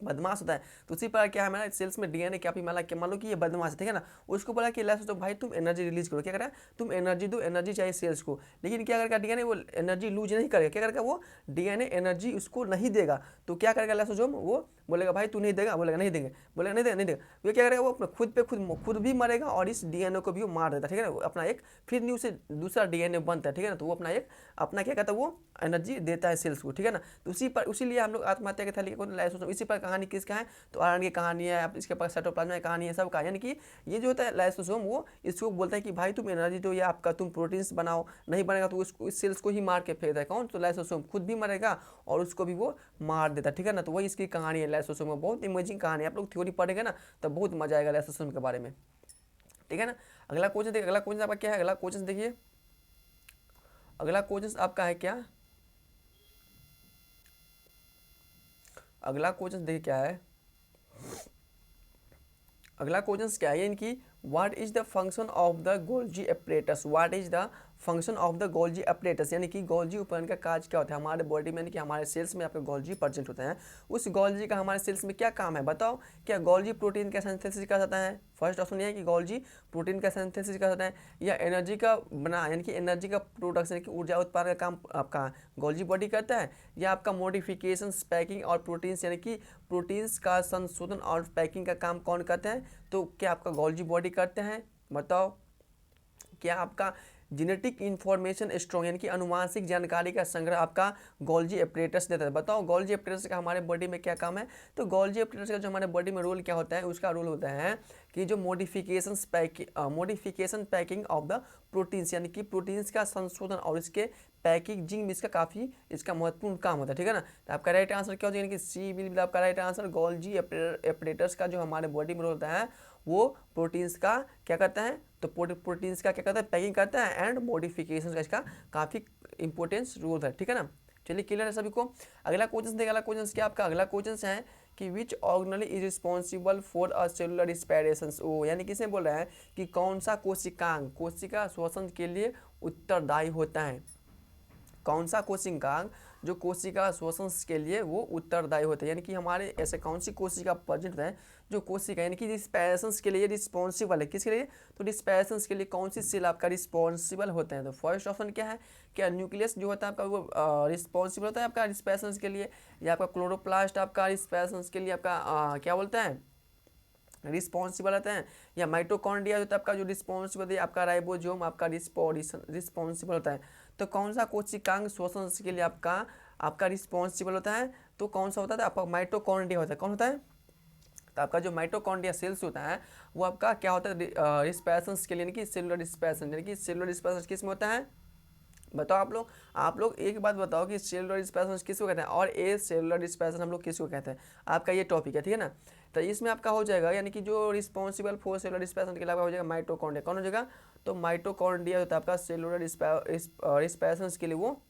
बदमाश होता है। तो उसी पर क्या है हमारा सेल्स में डीएनए क्या भी मान लो कि ये बदमाश है, ठीक है ना। उसको बोला कि लाइसोसोम भाई तुम एनर्जी रिलीज करो, क्या करेगा, तुम एनर्जी दो, एनर्जी चाहिए सेल्स को। लेकिन क्या करेगा डीएनए, वो एनर्जी लूज नहीं करेगा, क्या करेगा, वो डीएनए एनर्जी उसको नहीं देगा। तो क्या करेगा लाइसोसोम, वो बोलेगा भाई तू नहीं देगा, बोलेगा नहीं देंगे, बोलेगा नहीं देगा, नहीं देगा। वो क्या करेगा, वो अपने खुद भी मरेगा और इस डीएनए को भी वो मार देता है, ठीक है ना। अपना एक फिर न्यू से दूसरा डीएनए बनता है, ठीक है ना। तो वो अपना क्या कहता है, वो एनर्जी देता है सेल्स को, ठीक है ना। तो उसी लिए हम लोग आत्महत्या के थैली को लाइसोसोम। इसी पर कहानी किसका है, तो आरएनए की कहानी है, आप इसके पास साइटोप्लाज्म की कहानी है, सब का। यानी कि ये जो होता है लाइसोसोम, वो इसको बोलता है कि भाई तुम एनर्जी दो या आपका तुम प्रोटीन्स बनाओ, नहीं बनेगा तो उसको इस सेल्स को ही मार के फेंक देगा। कौन, तो लाइसोसोम खुद भी मरेगा और उसको भी वो मार देता है, ठीक है ना। तो वही इसकी कहानी है लाइसोसोम में। बहुत इमेजिंग कहानी है, आप लोग थ्योरी पढ़ेंगे ना तो बहुत मजा आएगा लाइसोसोम के बारे में, ठीक है ना। अगला क्वेश्चन देखिए, अगला क्वेश्चन आपका क्या है, अगला क्वेश्चन देखिए, अगला क्वेश्चन आपका है क्या, अगला क्वेश्चन देखिए क्या है, अगला क्वेश्चन क्या है इनकी, what is the function of the Golgi apparatus, what is the function of the Golgi apparatus, यानी कि गोल्जी उपकरण का कार्य क्या होता है हमारे बॉडी में, यानी कि हमारे सेल्स में आपके गोल्जी प्रेजेंट होते हैं। उस गोल्जी का हमारे सेल्स में क्या काम है बताओ। क्या गोल्जी प्रोटीन का सिंथेसिस कर सकता है, फर्स्ट ऑप्शन ये है कि गोल्जी प्रोटीन का सिंथेसिस कर सकता है, या एनर्जी का बना यानी कि एनर्जी का प्रोडक्शन यानी कि ऊर्जा उत्पादन का काम आपका गोल्जी बॉडी करता है, या आपका मॉडिफिकेशन पैकिंग और प्रोटीन्स यानी कि प्रोटीन्स का संशोधन और पैकिंग का काम कौन करते हैं, तो क्या आपका गोल्जी बॉडी करते हैं बताओ। क्या आपका जेनेटिक इंफॉर्मेशन स्ट्रॉन्ग यानी कि अनुवांशिक जानकारी का संग्रह आपका गोल्जी एपरेटस देता है, बताओ गोल्जी एपरेटस का हमारे बॉडी में क्या काम है। तो गोल्जी एपरेटस का जो हमारे बॉडी में रोल क्या होता है, उसका रोल होता है कि जो modification packing of the proteins यानी कि प्रोटीन्स का संशोधन और इसके पैकेजिंग में इसका काफ़ी इसका महत्वपूर्ण काम होता है, ठीक है ना। तो आपका राइट आंसर क्या हो जाएगा, यानी कि सी बिल्कुल आपका राइट आंसर। गोल्जी एपरेटस का जो हमारे बॉडी में रोल होता है वो प्रोटीन्स का क्या करता है, तो प्रोटीन्स का क्या करता है, पैकिंग करता है एंड मॉडिफिकेशन का इसका काफ़ी इंपॉर्टेंस रोल है, ठीक है ना। चलिए क्लियर है सभी को। अगला क्वेश्चन देखिए, अगला क्वेश्चन क्या आपका, अगला क्वेश्चन है कि which organelle is responsible for a cellular respiration, ओ यानी किसने बोल रहा है कि कौन सा कोशिकांग कोशिका श्वसन के लिए उत्तरदायी होता है, कौन सा कोशिकांग जो कोशिका श्वसन के लिए वो उत्तरदायी होता है, यानी कि हमारे ऐसे कौन सी कोशिका प्रेजेंट है जो कोशिका यानी कि रिस्पायरेशन के लिए रिस्पॉन्सिबल है, किसके लिए, तो रिस्पायरेशन के लिए कौन सी सेल आपका रिस्पॉन्सिबल होते हैं। तो फर्स्ट ऑप्शन क्या है, क्या न्यूक्लियस जो होता है आपका वो रिस्पॉन्सिबल होता है आपका रिस्पायरेशन के लिए, या आपका क्लोरोप्लास्ट आपका रिस्पायरेशन के लिए आपका क्या बोलता है रिस्पॉन्सिबल होता है, या माइटोकॉन्ड्रिया होता है आपका जो रिस्पॉन्सिबल है, आपका राइबोसोम आपका रिस्पॉन्सिबल होता है। तो कौन सा कोशिकांग श्वसन के लिए आपका रिस्पॉन्सिबल होता है, तो कौन सा होता है आपका माइटोकॉन्ड्रिया होता है, कौन होता है, तो आपका जो माइटोकॉन्ड्रिया सेल्स होता है वो आपका क्या होता है रिस्पायरेशन के लिए, यानी कि सेलुलर रिस्पायरेशन, यानी कि सेलुलर रिस्पायरेशन किस में होता है बताओ आप लोग एक बात बताओ कि सेलुलर रिस्पायरेशन किसको कहते हैं और ए सेलुलर रिस्पायरेशन हम लोग किसको कहते हैं, आपका ये टॉपिक है, ठीक है ना। तो इसमें आपका हो जाएगा यानी कि जो रिस्पॉन्सिबल फॉर सेलुलर रिस्पायरेशन के अलावा हो जाएगा माइटोकॉन्ड्रिया, कौन हो जाएगा, तो माइटोकॉन्ड्रिया होता है आपका सेलुलर रिस्पायरेशन के लिए वो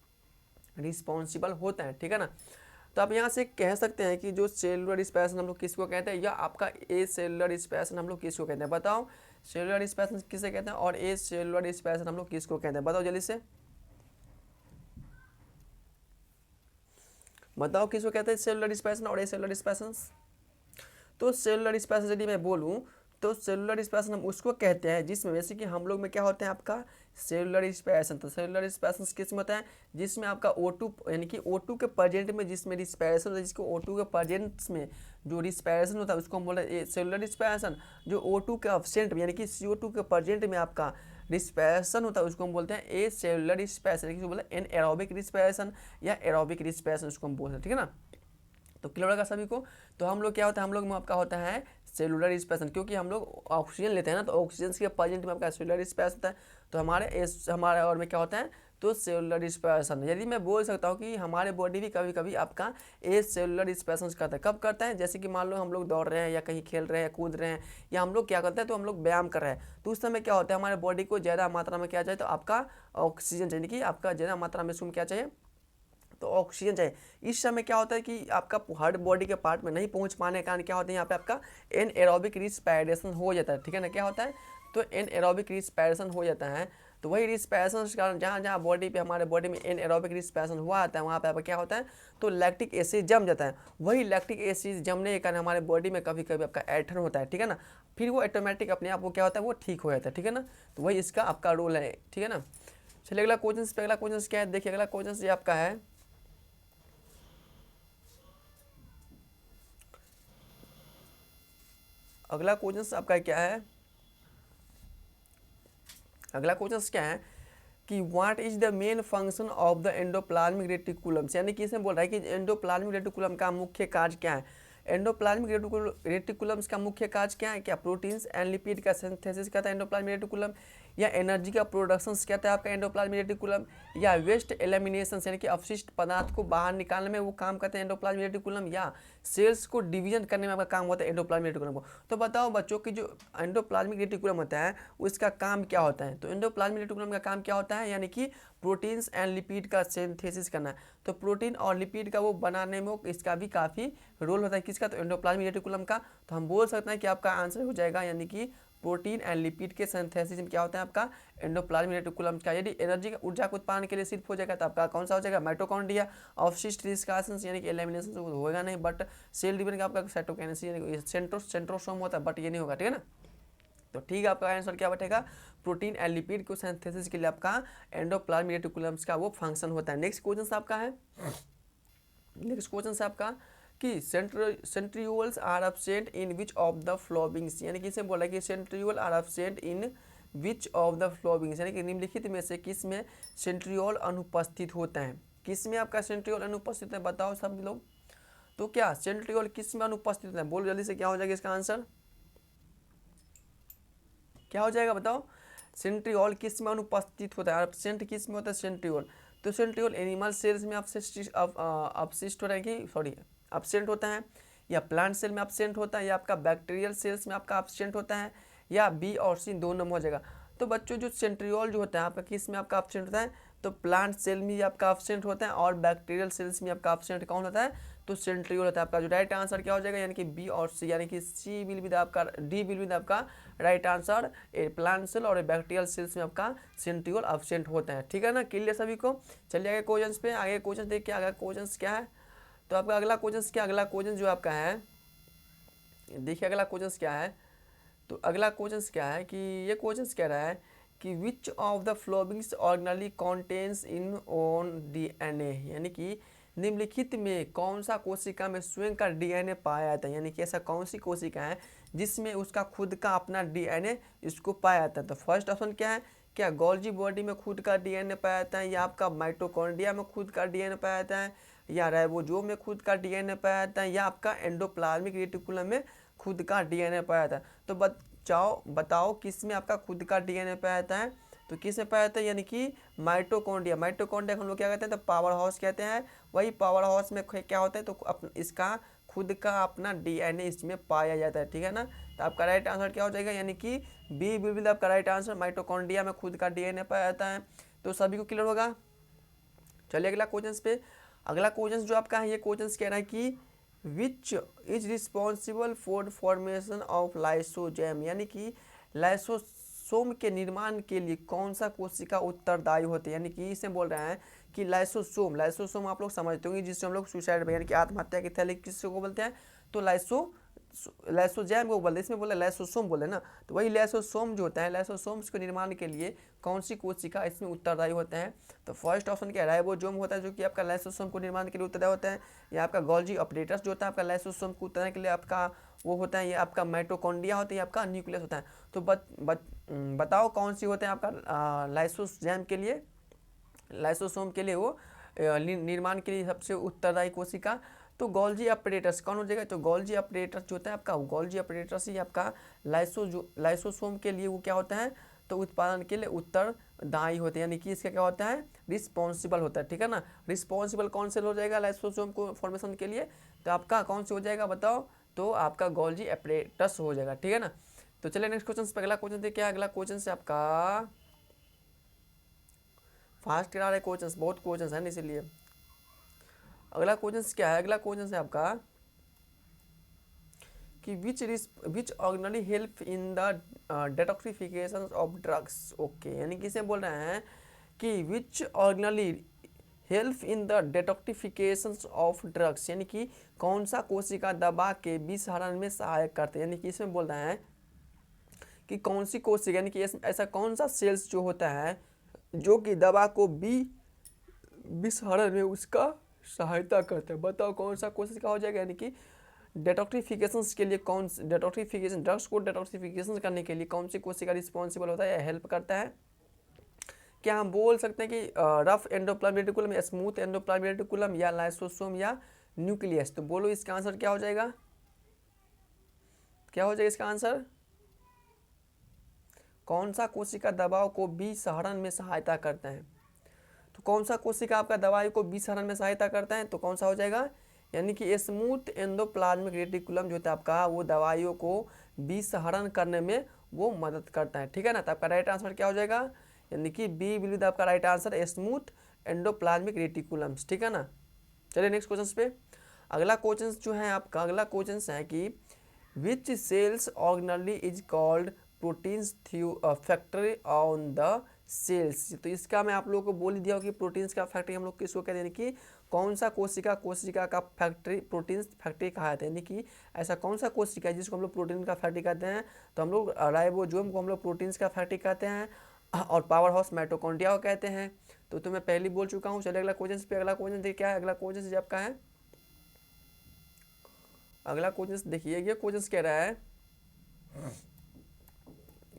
रिस्पॉन्सिबल होता है, ठीक है ना। तो आप यहाँ से कह सकते हैं कि जो सेलुलर रिस्पायरेशन हम लोग किसको कहते हैं, या आपका ए सेलुलर रिस्पायरेशन हम लोग किसको कहते हैं बताओ, सेलुलर रिस्पायरेशन किसे कहते हैं और ए सेलुलर रिस्पायरेशन हम लोग किसको कहते हैं बताओ जल्दी से बताओ किसको कहते हैं सेलुलर रिस्पायरेशन और ए सेलुलर रिस्पायरेशन। तो सेलुलर रिस्पायरेशन यदि मैं बोलूँ तो सेलुलर रिस्पायरेशन हम उसको कहते हैं जिसमें वैसे कि हम लोग में क्या होते हैं आपका सेलुलर रिस्पायरेशन, तो सेलुलर रिस्पायरेशन किस में होता है जिसमें आपका O2 यानी कि O2 के प्रेजेंट में जिसमें रिस्पायरेशन होता है, जिसको O2 के प्रेजेंट में जो रिस्पायरेशन होता है उसको हम बोल रहे हैं सेलुलर रिस्पायरेशन। जो O2 के एब्सेंट में यानी कि CO2 के प्रेजेंट में आपका रिस्पायरेशन होता है उसको हम बोलते हैं ए सेलुलर रिस्पायरेशन, किसको बोलते हैं एनारोबिक रिस्पायरेशन या एरोबिक रिस्पायरेशन उसको हम बोलते हैं, ठीक है ना। तो क्लियर होगा सभी को। तो हम लोग क्या होता है हम लोग में आपका होता है सेलुलर रिस्पायरेशन, क्योंकि हम लोग ऑक्सीजन लेते हैं ना, तो ऑक्सीजन के प्रेजेंट में आपका सेलुलर रिस्पायरेशन होता है। तो हमारे और में क्या होता है तो सेलुलर रिस्पिरेशन, यदि मैं बोल सकता हूँ कि हमारे बॉडी भी कभी कभी आपका ए सेलुलर रिस्पिरेशन करता है। कब करता है? जैसे कि मान लो हम लोग दौड़ रहे हैं या कहीं खेल रहे हैं, कूद रहे हैं, या हम लोग क्या करते हैं, तो हम लोग व्यायाम कर रहे हैं, तो उस समय क्या होता है, हमारे बॉडी को ज़्यादा मात्रा में क्या चाहिए, तो आपका ऑक्सीजन चाहिए, कि आपका ज़्यादा मात्रा में क्या चाहिए, तो ऑक्सीजन चाहिए। इस समय क्या होता है कि आपका हर बॉडी के पार्ट में नहीं पहुंच पाने के कारण क्या होता है, यहाँ पे आपका एनएरोबिक रिस्पिरेशन हो जाता है, ठीक है ना। क्या होता है, तो एनएरोबिक रिस्पिरेशन हो जाता है। तो वही रिस्पिरेशन के कारण जहाँ जहाँ बॉडी पे, हमारे बॉडी में एनएरोबिक रिस्पिरेशन हुआ आता है, वहाँ पे आपका क्या होता है, तो लैक्टिक एसिड जम जाता है। वही लैक्टिक एसिड जमने के कारण हमारे बॉडी में कभी कभी आपका ऐंठन होता है, ठीक है ना। फिर वो ऑटोमेटिक अपने आप वो क्या होता है, वो ठीक हो जाता है, ठीक है ना। तो वही इसका आपका रोल है, ठीक है ना। चलिए अगला क्वेश्चन पे, अगला क्वेश्चन क्या है, देखिए अगला क्वेश्चन ये आपका है, अगला क्वेश्चन आपका क्या है, अगला क्वेश्चन क्या है कि what is the main function of the endoplasmic reticulum, यानी कि इसमें बोल रहा है कि एंडोप्लाज्मिक रेटिकुलम का मुख्य कार्य क्या है। एंडोप्लाज्मिक रेटिकुलम्स का मुख्य कार्य क्या है, क्या प्रोटीन्स एंड लिपिड का सिंथेसिस करता है एंडोप्लाज्मिक रेटिकुलम, या एनर्जी का प्रोडक्शन कहता है आपका एंडोप्लाज्मिक रेटिकुलम, या वेस्ट एलिमिनेशन यानी कि अपशिष्ट पदार्थ को बाहर निकालने में वो काम करते हैं एंडोप्लाज्मिक रेटिकुलम, या सेल्स को डिवीजन करने में आपका काम होता है एंडोप्लाज्मिक रेटिकुलम को। तो बताओ बच्चों की जो एंडोप्लाज्मिक रेटिकुलम होता है उसका काम क्या होता है। तो एंडोप्लाज्मिक रेटिकुलम का काम क्या होता है, यानी कि प्रोटीन्स एंड लिपिड का सिंथेसिस करना है। तो प्रोटीन और लिपिड का वो बनाने में इसका भी काफ़ी रोल होता है, किसका, तो एंडोप्लाज्मिक रेटिकुलम का। तो हम बोल सकते हैं कि आपका आंसर हो जाएगा, यानी कि प्रोटीन एंड लिपिड के सिंथेसिस में क्या होता है आपका एंडोप्लाज्मिक रेटिकुलम का। यदि एनर्जी का ऊर्जा के उत्पादन के लिए सिर्फ हो जाएगा तो आपका कौन सा हो जाएगा, माइटोकॉन्ड्रिया। अवशिष्ट निष्कासन यानी कि एलिमिनेशन होगा नहीं, बट सेल डिवीजन का आपका साइटोकाइनेसिस यानी सेंट्रोसोम होता है, बट ये नहीं होगा, ठीक है ना। तो ठीक है, आपका आंसर क्या बैठेगा, प्रोटीन एंड लिपिड को सिंथेसिस के लिए आपका एंडोप्लाज्मिक रेटिकुलम्स का वो फंक्शन होता है। नेक्स्ट क्वेश्चन आपका है, नेक्स्ट क्वेश्चन आपका कि centrioles are absent in which of the followings, यानी कि इसे बोला कि centriole are absent in which of the followings, यानी कि निम्नलिखित में से किस में सेंट्रियोल अनुपस्थित होता है। किस में आपका सेंट्रियोल अनुपस्थित है, बताओ सब लोग। तो क्या सेंट्रियोल किस में अनुपस्थित होता है, बोलो जल्दी से, क्या हो जाएगा इसका आंसर, क्या हो जाएगा बताओ। सेंट्रियोल किस में अनुपस्थित होता है, एब्सेंट किस में होता है सेंट्रियोल। तो सेंट्रियोल एनिमल सेल्स में अपशिष्ट होता है कि सॉरी एब्सेंट होता है, या प्लांट सेल में एब्सेंट होता है, या आपका बैक्टीरियल सेल्स में आपका एब्सेंट होता है, या बी और सी दोनों में हो जाएगा। तो बच्चों जो सेंट्रियोल जो होता है आपका किस में आपका एब्सेंट होता है, तो प्लांट सेल में आपका एब्सेंट होता है, और बैक्टीरियल सेल्स में आपका एब्सेंट कौन होता है, तो सेंट्रियोल होता है। आपका जो राइट आंसर क्या हो जाएगा, यानी कि बी और सी, यानी कि सी विल विद आपका, डी विल विद आपका राइट आंसर। ए प्लांट सेल और बैक्टीरियल सेल्स में आपका सेंट्रियोल एब्सेंट होता है, ठीक है ना, क्लियर सभी को। चलिए आगे क्वेश्चन पे, आगे क्वेश्चन देखिए, आगे क्वेश्चन क्या है। तो आपका अगला क्वेश्चन क्या, अगला क्वेश्चन जो आपका है, देखिए अगला क्वेश्चन क्या है। तो अगला क्वेश्चन क्या है कि ये क्वेश्चन कह रहा है कि which of the followings organelle contains in own DNA, यानी कि निम्नलिखित में कौन सा कोशिका में स्वयं का डीएनए पाया जाता है, यानी कि ऐसा कौन सी कोशिका है जिसमें उसका खुद का अपना डीएनए इसको पाया जाता है। तो फर्स्ट ऑप्शन क्या है, क्या गोल्जी बॉडी में खुद का डीएनए पाया जाता है, या आपका माइटोकॉन्ड्रिया में खुद का डीएनए पाया जाता है, या राइबोसोम में खुद का डीएनए पाया जाता है, या आपका एंडोप्लाज्मिक रेटिकुलम में खुद का डीएनए पाया जाता है। तो बताओ किस में आपका खुद का डीएनए पाया जाता है। तो किस में पाया जाता है, यानी कि माइटोकॉन्ड्रिया। माइटोकॉन्ड्रिया हम लोग क्या कहते हैं, तो पावर हाउस कहते हैं। वही पावर हाउस में क्या होता है, तो इसका खुद का अपना डीएनए इसमें पाया जाता है, ठीक है ना। तो आपका राइट आंसर क्या हो जाएगा, यानी कि बी विल बी आपका राइट आंसर, माइटोकॉन्ड्रिया में खुद का डीएनए पाया जाता है। तो सभी को क्लियर होगा। चलिए अगला क्वेश्चन पे, अगला क्वेश्चन जो आपका है, ये क्वेश्चन कह रहा है कि which is responsible for formation of lysozyme, यानी कि लाइसोसोम के निर्माण के लिए कौन सा कोशिका उत्तरदायी होती है। यानी कि इसे बोल रहे हैं कि लाइसोसोम आप लोग समझते होंगे, जिससे हम लोग सुसाइड यानी कि आत्महत्या की थैली किसको बोलते हैं, तो लाइसोजैम को बोलते हैं, इसमें बोले लाइसोसोम बोले ना। तो वही लाइसोसोम जो होता है, लाइसोसोम्स के निर्माण के लिए कौन सी कोशिका इसमें उत्तरदायी होते हैं। तो फर्स्ट ऑप्शन क्या है, राइबोसोम होता है जो कि आपका लाइसोसोम को निर्माण के लिए उत्तरदायी होता है, या आपका गोल्जी अपरेटस जो होता है आपका लाइसोसोम को उत्तरदायी के लिए आपका वो होता है, ये आपका माइटोकॉन्ड्रिया होता है, ये आपका न्यूक्लियस होता है। तो बताओ कौन सी होते हैं आपका लाइसोजैम के लिए, लाइसोसोम के लिए वो निर्माण के लिए सबसे उत्तरदायी कोशिका। तो गोल्जी अपरेटस कौन हो जाएगा, तो गोल्जी अपरेटस जो होता है आपका, गोल्जी अपरेटस ही आपका लाइसोसोम के लिए वो क्या होता है, तो उत्पादन के लिए दाई होते हैं, यानी कि इसका क्या होता है, रिस्पॉन्सिबल होता है, ठीक है ना। रिस्पॉन्सिबल कौन से हो जाएगा लाइसोसोम को फॉर्मेशन के लिए, तो आपका कौन से हो जाएगा बताओ, तो आपका गोल्जी एपरेटस हो जाएगा, ठीक है ना। तो चलिए नेक्स्ट क्वेश्चन पे, अगला क्वेश्चन देखिए, अगला क्वेश्चन से आपका फास्ट करा रहे क्वेश्चन, बहुत क्वेश्चन है इसीलिए। अगला क्वेश्चन क्या है, अगला क्वेश्चन है आपका कि which organelle help in the detoxification of drugs. Okay, यानी कि इसे बोल रहे हैं कि which organelle help in the detoxification of drugs, यानी कि कौन सा कोशिका दवा के विषहरण में सहायक करते हैं, यानी कि इसमें बोल रहे हैं कि कौन सी कोशिका, यानी कि ऐसा कौन सा सेल्स जो होता है जो कि दवा को विषहरण में उसका सहायता करता है, बताओ कौन सा कोशिका हो जाएगा। यानी कि डिटॉक्सिफिकेशन के लिए कौन डिटॉक्सिफिकेशन ड्रग्स को डिटॉक्सिफिकेशन करने के लिए कौन सी कोशिका रिस्पॉन्सिबल होता है या हेल्प करता है। क्या हम बोल सकते हैं कि रफ एंडोप्लाज्मिक रेटिकुलम या स्मूथ एंडोप्लाज्मिक रेटिकुलम या लाइसोसोम या न्यूक्लियस, तो बोलो इसका आंसर क्या हो जाएगा, क्या हो जाएगा इसका आंसर, कौन सा कोशिका दवाओं को विषहरण में सहायता करता है। तो कौन सा कोशिका आपका दवाई को विषहरण में सहायता करता है, तो कौन सा हो जाएगा, यानी कि स्मूथ एंडोप्लाज्मिक रेटिकुलम जो होता है आपका, वो दवाइयों को विषहरण करने में वो मदद करता है, ठीक है ना। तो आपका राइट आंसर क्या हो जाएगा, यानी कि बी विल बी आपका right answer, smooth endoplasmic reticulums, ठीक है ना। चलिए नेक्स्ट क्वेश्चन पे, अगला क्वेश्चन जो है आपका, अगला क्वेश्चन है कि which cells organelle is called proteins factory on the cells. तो इसका मैं आप लोगों को बोल दिया कि प्रोटीन्स का फैक्ट्री हम लोग किसको कहते हैं, यानी कि कौन सा कोशिका का फैक्ट्री प्रोटीन्स फैक्ट्री कहा जाता है, यानी कि ऐसा कौन सा कोशिका है जिसको हम लोग प्रोटीन का फैक्ट्री कहते हैं। तो हम लोग राइबोसोम को हम लोग प्रोटीन्स का फैक्ट्री कहते हैं, और पावर हाउस माइटोकॉन्ड्रिया को कहते हैं। तो मैं पहले बोल चुका हूँ। चलिए अगला क्वेश्चन पे, अगला क्वेश्चन देखिए क्या है, अगला क्वेश्चन आपका है, अगला क्वेश्चन देखिए, ये क्वेश्चन कह रहा है,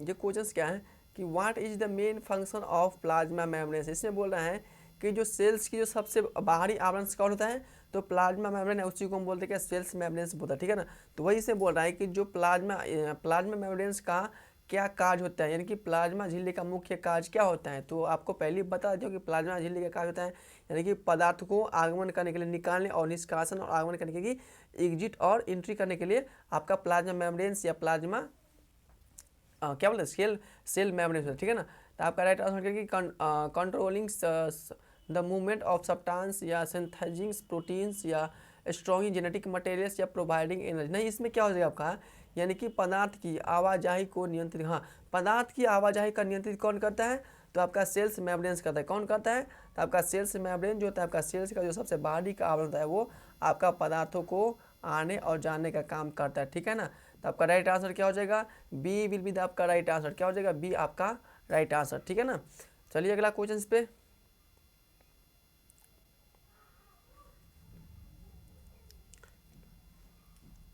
ये क्वेश्चन क्या है कि what is the main function of plasma membrane. इसमें बोल रहा है कि जो सेल्स की जो सबसे बाहरी आवरण कौन होता है, तो प्लाज्मा मेम्ब्रेन है, उसी को हम बोलते हैं क्या, सेल्स मेम्ब्रेन बोलता है, ठीक है ना। तो वही से बोल रहा है कि जो प्लाज्मा मेम्ब्रेन का क्या कार्य होता है, यानी कि प्लाज्मा झिल्ली का मुख्य कार्य क्या होता है। तो आपको पहले ही बता दो कि प्लाज्मा झिल्ली का कार्य होता है, यानी कि पदार्थ को आगमन करने के लिए, निकालने और निष्कासन और आगमन करने के लिए, एग्जिट और एंट्री करने के लिए आपका प्लाज्मा मेम्ब्रेन या प्लाज्मा क्या बोलते हैं, सेल मेम्ब्रेन, ठीक है ना। तो आपका राइट आंसर कि controlling the movement of substance या सिंथेसिस प्रोटीन्स या स्ट्रॉन्ग जेनेटिक मटेरियल्स या प्रोवाइडिंग एनर्जी। नहीं, इसमें क्या हो जाएगा आपका, यानी कि पदार्थ की आवाजाही को नियंत्रित, हाँ पदार्थ की आवाजाही का नियंत्रित कौन करता है, तो आपका सेल्स मेम्ब्रेन करता है। कौन करता है, तो आपका सेल्स मेम्ब्रेन जो होता है, आपका सेल्स का जो सबसे बाहरी का आवरण होता है, वो आपका पदार्थों को आने और जाने का काम करता है, ठीक है ना। तो आपका राइट आंसर क्या हो जाएगा, बी विल बी आपका राइट आंसर, क्या हो जाएगा, बी आपका राइट आंसर, ठीक है ना। चलिए अगला क्वेश्चन पे,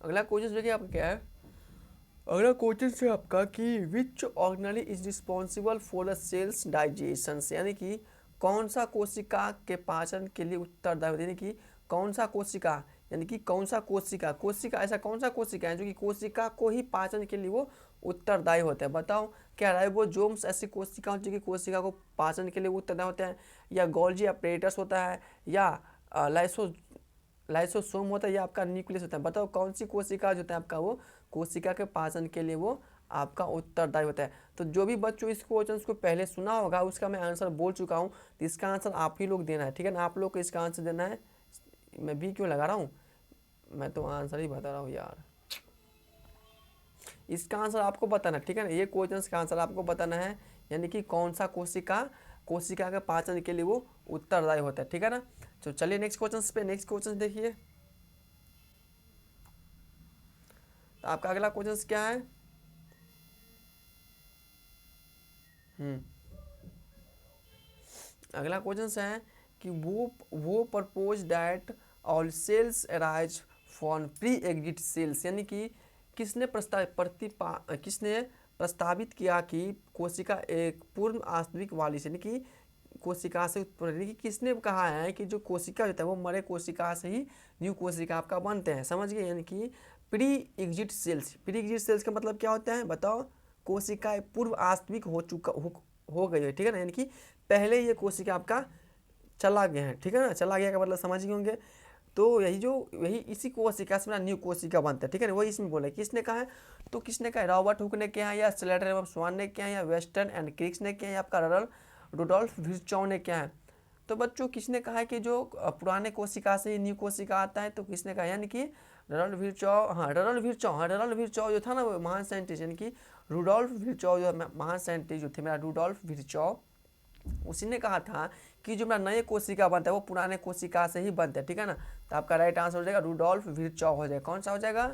अगला क्वेश्चन देखिए आपका क्या है, अगला क्वेश्चन से आपका कि which organelle is responsible for the cells digestion, यानी कि कौन सा कोशिका के पाचन के लिए उत्तरदायी होती है, यानी कि कौन सा कोशिका, यानी कि कौन सा कोशिका ऐसा कौन सा कोशिका है जो कि कोशिका को ही पाचन के लिए वो उत्तरदायी होता है। बताओ क्या राइबोसोम्स ऐसी कोशिका जो कि कोशिका को पाचन के लिए उत्तरदायी होते हैं, या गोल्जी अपरेटस होता है, या लाइसोसोम होता है, या आपका न्यूक्लियस होता है। बताओ कौन सी कोशिका जो होता है आपका, वो कोशिका के पाचन के लिए वो आपका उत्तरदायी होता है। तो जो भी बच्चों इस क्वेश्चन को पहले सुना होगा उसका मैं आंसर बोल चुका हूँ, तो इसका आंसर आप ही लोग देना है, ठीक है ना। आप लोग को इसका आंसर देना है, मैं भी क्यों लगा रहा हूँ, मैं तो आंसर ही बता रहा हूँ यार। इसका आंसर आपको बताना, ठीक है ना, ये क्वेश्चन का आंसर आपको बताना है, यानी कि कौन सा कोशिका के पाचन के लिए वो उत्तरदायी होता है, ठीक है ना। तो चलिए नेक्स्ट क्वेश्चन पे, नेक्स्ट क्वेश्चन देखिए, तो आपका अगला क्वेश्चन क्या है, अगला क्वेश्चन है कि वो propose that all cells arise from pre existing cells, यानी कि किसने प्रस्तावित किया कि कोशिका एक पूर्ण वास्तविक वाली से, यानी कि कोशिका से उत्पन्न, यानी कि किसने कहा है कि जो कोशिका होता है वो मरे कोशिका से ही न्यू कोशिका आपका बनते हैं, समझ गए। यानी कि प्री एग्जिट सेल्स का मतलब क्या होता है बताओ, कोशिका पूर्व वास्तविक हो गई है, ठीक है ना, यानी कि पहले ये कोशिका आपका चला गया है, ठीक है ना, चला गया का मतलब समझ गए होंगे। तो यही इसी कोशिका से मेरा न्यू कोशिका बनता है, ठीक है ना, वही इसमें बोला है। किसने कहा है? तो किसने कहा? रॉबर्ट हुक ने किया है, या स्लेटर एवं स्वान ने किया है, या वेस्टर्न एंड क्रिक्स ने किया है, या आपका रुडोल्फ विर्चॉ ने किया है। तो बच्चों किसने कहा है कि जो पुराने कोशिका से ही न्यू कोशिका आता है? तो किसने कहा? यानी कि रॉल्फ विर्चॉ, हाँ रॉल्फ विर्चॉ जो था ना वो महान साइंटिस्ट, यानी कि रुडोल्फ विर्चॉ जो महान साइंटिस्ट जो थे मेरा रुडोल्फ विर्चॉ, उसी ने कहा था कि जो मेरा नए कोशिका बनता है वो पुराने कोशिका से ही बनता है, ठीक है ना। तो आपका राइट आंसर हो जाएगा रुडोल्फ विर्चॉ हो जाएगा। कौन सा हो जाएगा?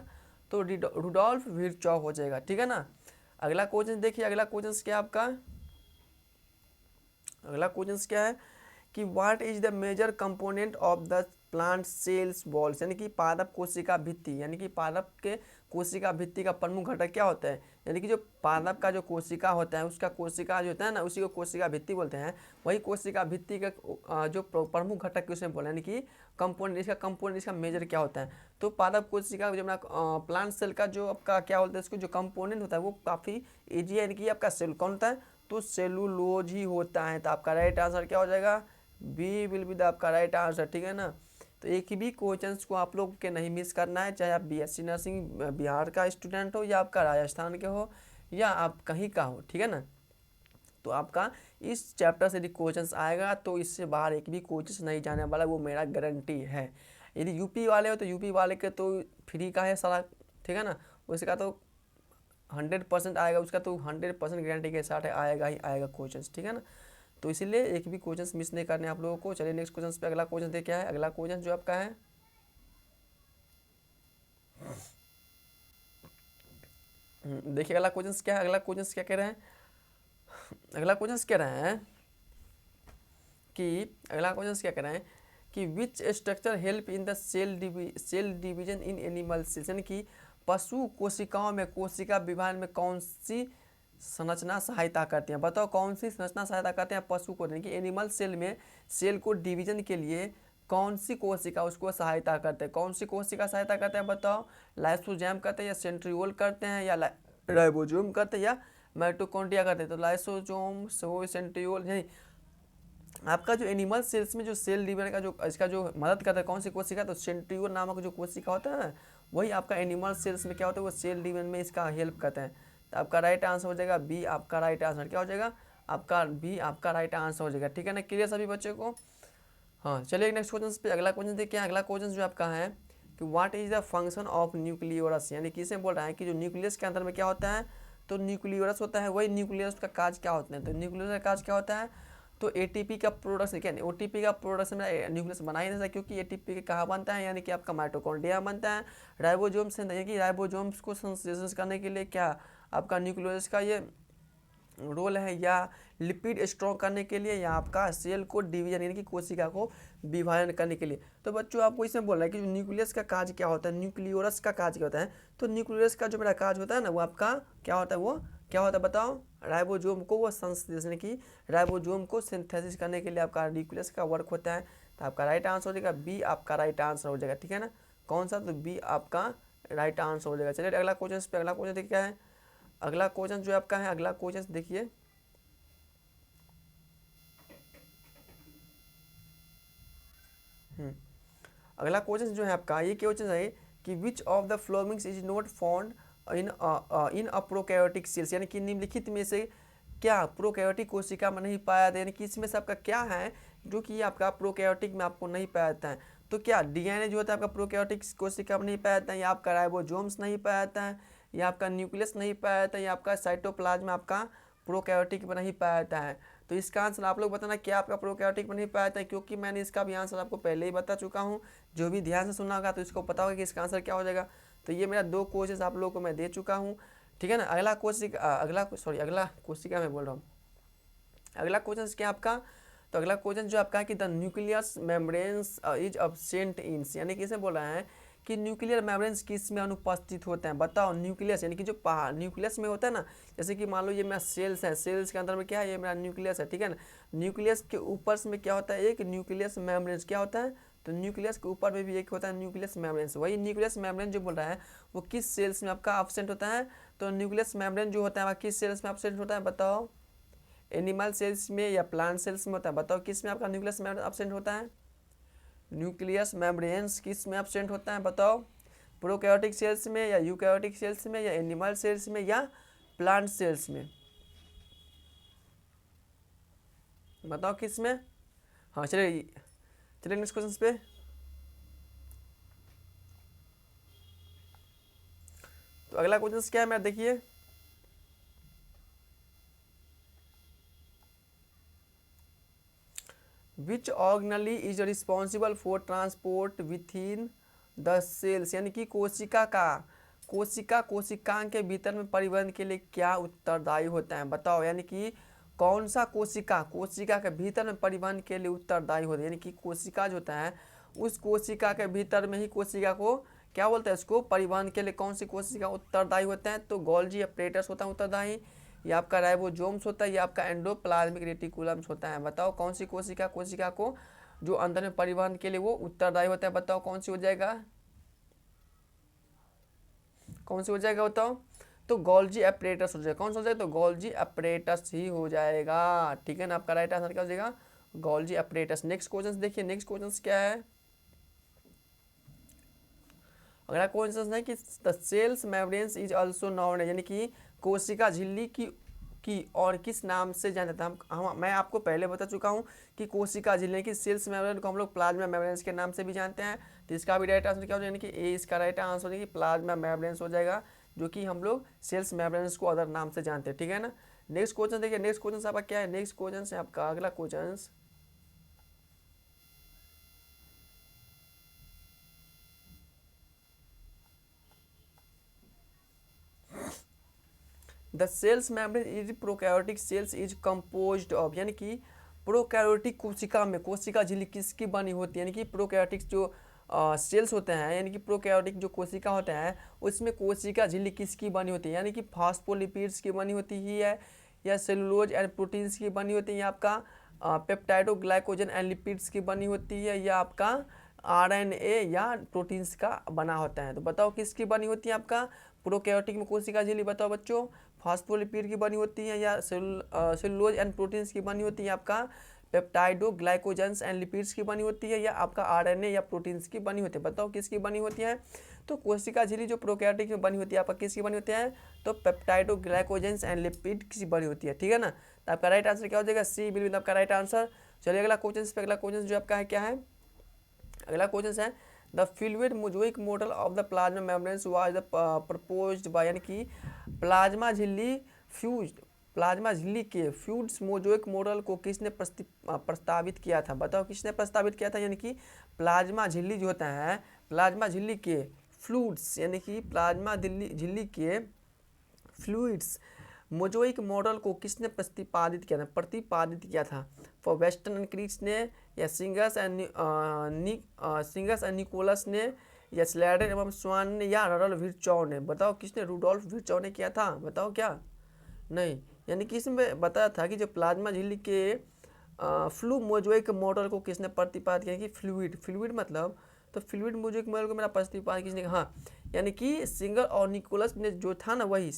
तो रुडोल्फ विर्चॉ हो जाएगा, ठीक है ना। अगला क्वेश्चन देखिए, अगला क्वेश्चन क्या है आपका? अगला क्वेश्चन क्या है कि what is the major component of the plant cells walls, यानी कि पादप कोशिका भित्ति, यानी कि पादप के कोशिका भित्ति का प्रमुख घटक क्या होता है? यानी कि जो पादप का जो कोशिका होता है उसका कोशिका जो होता है ना उसी को कोशिका भित्ति बोलते हैं। वही कोशिका भित्ति का जो प्रमुख घटक उसमें बोला, यानी कि कंपोनेंट इसका मेजर क्या होता है? तो पादप कोशिका जो अपना प्लांट सेल का जो आपका क्या बोलते हैं इसको, जो कंपोनेंट होता है वो काफ़ी ईजी है, यानी कि आपका सेल कौन होता है? तो सेलुलोज ही होता है। तो आपका राइट आंसर क्या हो जाएगा? बी विल बी द आपका राइट आंसर, ठीक है ना। तो एक भी क्वेश्चन को आप लोग के नहीं मिस करना है, चाहे आप बीएससी नर्सिंग बिहार का स्टूडेंट हो, या आपका राजस्थान के हो, या आप कहीं का हो, ठीक है ना। तो आपका इस चैप्टर से यदि क्वेश्चंस आएगा तो इससे बाहर एक भी क्वेश्चंस नहीं जाने वाला, वो मेरा गारंटी है। यदि यूपी वाले हो तो यूपी वाले के तो फ्री का है सारा, ठीक है ना। उसका तो 100% आएगा, उसका तो 100% गारंटी के साथ आएगा ही आएगा क्वेश्चंस, ठीक है ना। तो इसीलिए एक भी क्वेश्चंस मिस नहीं करने आप लोगों को। चलिए नेक्स्ट क्वेश्चन पे, अगला क्वेश्चन देखिए क्या है। अगला क्वेश्चन जो आपका है देखिए अगला क्वेश्चन क्या है। अगला क्वेश्चन क्या कह रहे हैं? अगला क्वेश्चन कह रहे हैं कि अगला क्वेश्चन क्या कह रहे हैं कि which structure help in the cell division in animal cells, यानी कि पशु कोशिकाओं में कोशिका विभाजन में कौन सी संरचना सहायता करती हैं? बताओ कौन सी संरचना सहायता करते हैं पशु को, यानी कि एनिमल सेल में सेल को डिवीजन के लिए कौन सी कोशिका उसको सहायता करते हैं? कौन सी कोशिका सहायता करते हैं बताओ? लाइसोजाइम करते हैं, या सेंट्रियोल करते हैं, या राइबोसोम करते हैं, या माइटोकॉन्ड्रिया करते हैं? तो लाइसोसोम सेंट्रियोल, यानी आपका जो एनिमल सेल्स में जो सेल डिवीजन का जो इसका जो मदद करता है कौन सी कोशिका? तो सेंट्रियोल नामक जो कोशिका होता है ना वही आपका एनिमल सेल्स में क्या होता है, वो सेल डिवीजन में इसका हेल्प करते हैं। तो आपका राइट आंसर हो जाएगा बी। आपका राइट आंसर क्या हो जाएगा? आपका बी आपका राइट आंसर हो जाएगा, ठीक है ना। क्लियर सभी बच्चों को? हाँ चलिए नेक्स्ट क्वेश्चन पे। अगला क्वेश्चन देखिए, अगला क्वेश्चन जो आपका है कि what is the function of nucleolus, यानी कि इसे बोल रहा है कि जो न्यूक्लियस के अंदर में क्या होता है? तो न्यूक्लियोरस होता है, वही न्यूक्लियस का काज क्या होता है? तो न्यूक्लियस का काज क्या होता है? तो एटीपी का प्रोडक्शन, क्या ओटीपी का प्रोडक्शन में न्यूक्लियस बना ही नहीं सकता, क्योंकि एटीपी कहाँ बनता है? यानी कि आपका माइटोकॉन्ड्रिया बनता है। राइबोसोम से, यानी कि राइबोसोम्स को संश्लेषण करने के लिए क्या आपका न्यूक्लियस का ये रोल है, या लिपिड स्ट्रॉन्ग करने के लिए, या आपका सेल को डिवीजन यानी कि कोशिका को विभाजन करने के लिए। तो बच्चों आपको इसमें बोल रहा है कि जो न्यूक्लियस का काज क्या होता है, न्यूक्लियोरस का काज क्या होता है? तो न्यूक्लियस का जो मेरा काज होता है ना वो आपका क्या होता है? वो क्या होता है बताओ? राइबोसोम को वो संश्लेषण की राइबोसोम को सिंथेसिस करने के लिए आपका न्यूक्लियस का वर्क होता है। तो आपका राइट आंसर हो जाएगा बी। आपका राइट आंसर हो जाएगा, ठीक है ना। कौन सा? तो बी आपका राइट आंसर हो जाएगा। चलिए अगला क्वेश्चन पे, अगला क्वेश्चन देखिए क्या है। अगला क्वेश्चन जो आपका है, अगला क्वेश्चन देखिए अगला क्वेश्चन जो है आपका, ये क्वेश्चन है कि which of the followings is not found in a prokaryotic cells, यानी कि निम्नलिखित में से क्या प्रोकैरियोटिक कोशिका में नहीं पाया जाता है? यानी कि इसमें से आपका क्या है जो कि आपका प्रोकैरियोटिक में आपको नहीं पाया जाता है? तो क्या डीएनए जो होता है आपका प्रोकैरियोटिक कोशिका में नहीं पाया जाता है, या आपका राइबोसोम्स नहीं पाया जाता है, या आपका न्यूक्लियस नहीं पाया जाता है, या आपका साइटोप्लाज्म आपका प्रोकैरियोटिक में नहीं पाया जाता है? तो इसका आंसर आप लोग बताना क्या आपका प्रोकैरियोटिक में नहीं पाया जाता है, क्योंकि मैंने इसका भी आंसर आपको पहले ही बता चुका हूँ। जो भी ध्यान से सुना होगा तो इसको पता होगा कि इसका आंसर क्या हो जाएगा। तो ये मेरा दो क्वेश्चन आप लोगों को मैं दे चुका हूँ, ठीक है ना। अगला कोशिका मैं बोल रहा हूँ। अगला क्वेश्चन क्या आपका? तो अगला क्वेश्चन जो आपका है कि the nucleus membranes is absent इन, यानी कि इसे बोल रहा है कि न्यूक्लियर मेम्ब्रेन्स किस में अनुपस्थित होते हैं? बताओ न्यूक्लियस, यानी कि जो न्यूक्लियस में होता है ना, जैसे कि मान लो ये मेरा सेल्स है, सेल्स के अंदर में क्या है? ये मेरा न्यूक्लियस है, ठीक है ना। न्यूक्लियस के ऊपर में क्या होता है? एक न्यूक्लियस मेम्ब्रेन्स क्या होता है? तो न्यूक्लियस के ऊपर में भी एक होता है न्यूक्लियस मेम्ब्रेन्स। वही न्यूक्लियस मेम्ब्रेन जो बोल रहा है वो किस सेल्स में आपका एब्सेंट होता है? तो न्यूक्लियस मेम्ब्रेन जो होता है किस सेल्स में एब्सेंट होता है बताओ? एनिमल सेल्स में या प्लांट सेल्स में होता है? बताओ किस में आपका न्यूक्लियस मेम्ब्रेन एब्सेंट होता है? न्यूक्लियस मेम्ब्रेन्स किस में एब्सेंट होता है बताओ? प्रोकैरियोटिक सेल्स में या यूकैरियोटिक सेल्स में या एनिमल सेल्स में या प्लांट सेल्स में? बताओ किस में? हाँ चलिए चलिए नेक्स्ट क्वेश्चन पे। तो अगला क्वेश्चन क्या है मैं देखिए, which organelle is responsible for transport within the cells, यानी कि कोशिकांग के भीतर में परिवहन के लिए क्या उत्तरदायी होता है? बताओ, यानी कि कौन सा कोशिका के भीतर में परिवहन के लिए उत्तरदायी होता है? यानी कि कोशिका जो होता है उस कोशिका के भीतर में ही कोशिका को क्या बोलते हैं, इसको परिवहन के लिए कौन सी कोशिका उत्तरदायी होते हैं? तो गोल्जी अपरेटस होता है उत्तरदायी, ये आपका राइबोसोम्स होता है, ये आपका एंडोप्लाज्मिक रेटिकुलम्स होता है। बताओ कौन सी कोशिका को जो अंदर में परिवहन के लिए वो उत्तरदायी होता है? बताओ कौन सी हो जाएगा, कौन सी हो जाएगा बताओ? तो गोल्जी अपरेटस हो जाएगा। कौन सा हो जाएगा? तो गोल्जी अपरेटस ही हो जाएगा, ठीक है ना। आपका राइट आंसर क्या हो जाएगा? Golgi apparatus. नेक्स्ट क्वेश्चन देखिए, नेक्स्ट क्वेश्चन क्या है? अगला क्वेश्चन है कि the cells membranes is also known, यानी कि कोशिका झिल्ली की और किस नाम से जाना जाता है? मैं आपको पहले बता चुका हूँ कि कोशिका झिल्ली की सेल्स मेम्ब्रेन को हम लोग प्लाज्मा मेम्ब्रेन्स के नाम से भी जानते हैं। तो इसका भी राइट आंसर क्या हो जाएगा, यानी कि ए इसका राइट आंसर है कि प्लाज्मा मेम्ब्रेन्स हो जाएगा, जो कि हम लोग सेल्स मेम्ब्रेन्स को अदर नाम से जानते हैं, ठीक है ना। नेक्स्ट क्वेश्चन देखिए, नेक्स्ट क्वेश्चन आपका क्या है? नेक्स्ट क्वेश्चन है आपका अगला question, the cells membrane is prokaryotic cells is composed of, यानी कि प्रोकैरियोटिक कोशिका में कोशिका झिल्ली किसकी बनी होती है? यानी कि प्रोकैरियोटिक जो सेल्स होते हैं, यानी कि प्रोकैरियोटिक जो कोशिका होते हैं उसमें कोशिका झिल्ली किसकी बनी होती है? यानी कि फास्फोलिपिड्स की बनी होती है या सेलुलोज एंड प्रोटीन्स की बनी होती है, या आपका पेप्टाइडोग्लाइकोजन एंड लिपिड्स की बनी होती है, या आपका आरएनए या प्रोटीन्स का बना होता है? तो बताओ किसकी बनी होती है आपका प्रोकैरियोटिक में कोशिका झिल्ली? बताओ बच्चों, फास्फोलिपिड की बनी होती है या सेलुलोज एंड प्रोटीन्स की बनी होती है, आपका पेप्टाइडो ग्लाइकोजन्स एंड लिपिड्स की बनी होती है, या आपका आरएनए या प्रोटीन्स की बनी होती है? बताओ किसकी बनी होती है? तो कोशिका झिल्ली जो प्रोकैरियोटिक में बनी होती है आपका किसकी बनी होती है? तो पेप्टाइडो ग्लाइकोजन्स एंड लिपिड की बनी होती है, ठीक है ना। तो आपका राइट आंसर क्या हो जाएगा? सी बिल्कुल आपका राइट आंसर। चलिए अगला क्वेश्चन पे, अगला क्वेश्चन जो आपका है क्या है? अगला क्वेश्चन है the fluid mosaic model of the plasma membranes was the proposed by, यानी कि प्लाज्मा झिल्ली के फ्लूइड्स मोज़ेक मॉडल को किसने प्रस्तावित किया था? बताओ किसने प्रस्तावित किया था? यानी कि प्लाज्मा झिल्ली जो होता है, प्लाज्मा झिल्ली के फ्लूइड्स, यानी कि प्लाज्मा झिल्ली के फ्लूइड्स मोज़ेक मॉडल को किसने प्रतिपादित किया था? फॉर वेस्टर्न एंड क्रिक्स ने, या सिंगर्स एंड निकोलस ने, या स्लैडर एवं स्वान ने, या रुडोल्फ विर्चॉव ने? बताओ किसने? रुडोल्फ विर्चॉव ने किया था? बताओ क्या? नहीं, यानी कि इसमें बताया था कि जो प्लाज्मा झिल्ली के फ्लू मोज़ेक मॉडल को किसने प्रतिपादित किया? कि फ्लूइड मतलब, तो फ्लूइड मोज़ेक मॉडल को मेरा प्रतिपादित किसने? हाँ, यानी कि सिंगर और निकोलस ने जो था ना, वही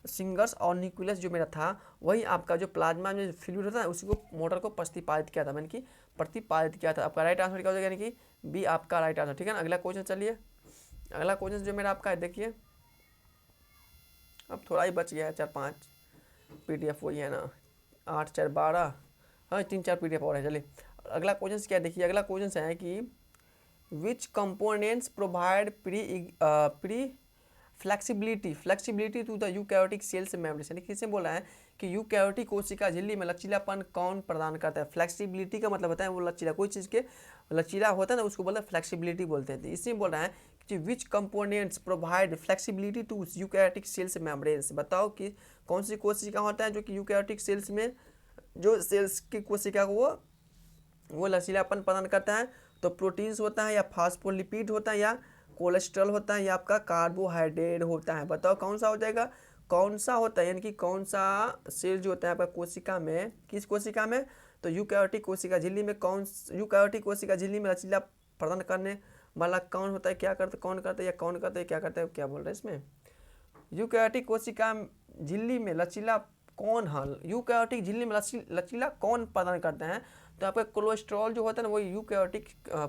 सिंगर्स और निकोलस जो मेरा था, वही आपका जो प्लाज्मा में फ्लूइड होता है उसी को मॉडल को प्रतिपादित किया था, मैंने कि प्रतिपादित किया था। आपका राइट आंसर क्या हो जाएगा? यानी कि बी आपका राइट आंसर, ठीक है ना। अगला क्वेश्चन चलिए, अगला क्वेश्चन जो मेरा आपका है देखिए, अब थोड़ा ही बच गया है, 4-5 PDF वही है ना, 8 4 12, हाँ 3-4 PDF और है। चलिए अगला क्वेश्चन क्या है देखिए, अगला क्वेश्चन है कि which components provide pre flexibility to the eukaryotic cells membrane, यानी किसने बोला है कि यूकैरियोटिक कोशिका झिल्ली में लचीलापन कौन प्रदान करता है? फ्लेक्सिबिलिटी का मतलब होता है वो लचीला, कोई चीज़ के लचीला होता है ना उसको बोलते हैं फ्लेक्सिबिलिटी बोलते हैं। तो इसमें बोल रहा है कि which components provide flexibility to eukaryotic cells membranes. बताओ कि कौन सी कोशिका होता है जो कि यूकैरियोटिक सेल्स में, जो सेल्स की कोशिका को वो लचीलापन प्रदान करता है? तो प्रोटीन्स होता है, या फास्फोलिपिड होता है, या कोलेस्ट्रॉल होता है, या आपका कार्बोहाइड्रेट होता है? बताओ कौन सा हो जाएगा? कौन सा होता है, यानी कि कौन सा सेल जो होता है आपका कोशिका में, किस कोशिका में? तो यूकैरियोटिक कोशिका झिल्ली में यूकैरियोटिक कोशिका झिल्ली में लचीला प्रदान करने वाला कौन होता है? क्या करता, कौन करता है, या क्या करता है, क्या बोल रहे हैं इसमें? यूकैरियोटिक कोशिका झिल्ली में लचीला कौन, हाँ, यूकैरियोटिक झिल्ली में लचीला कौन प्रदान करते हैं? तो आपका कोलेस्ट्रॉल जो होता है ना, वो यूकैरियोटिक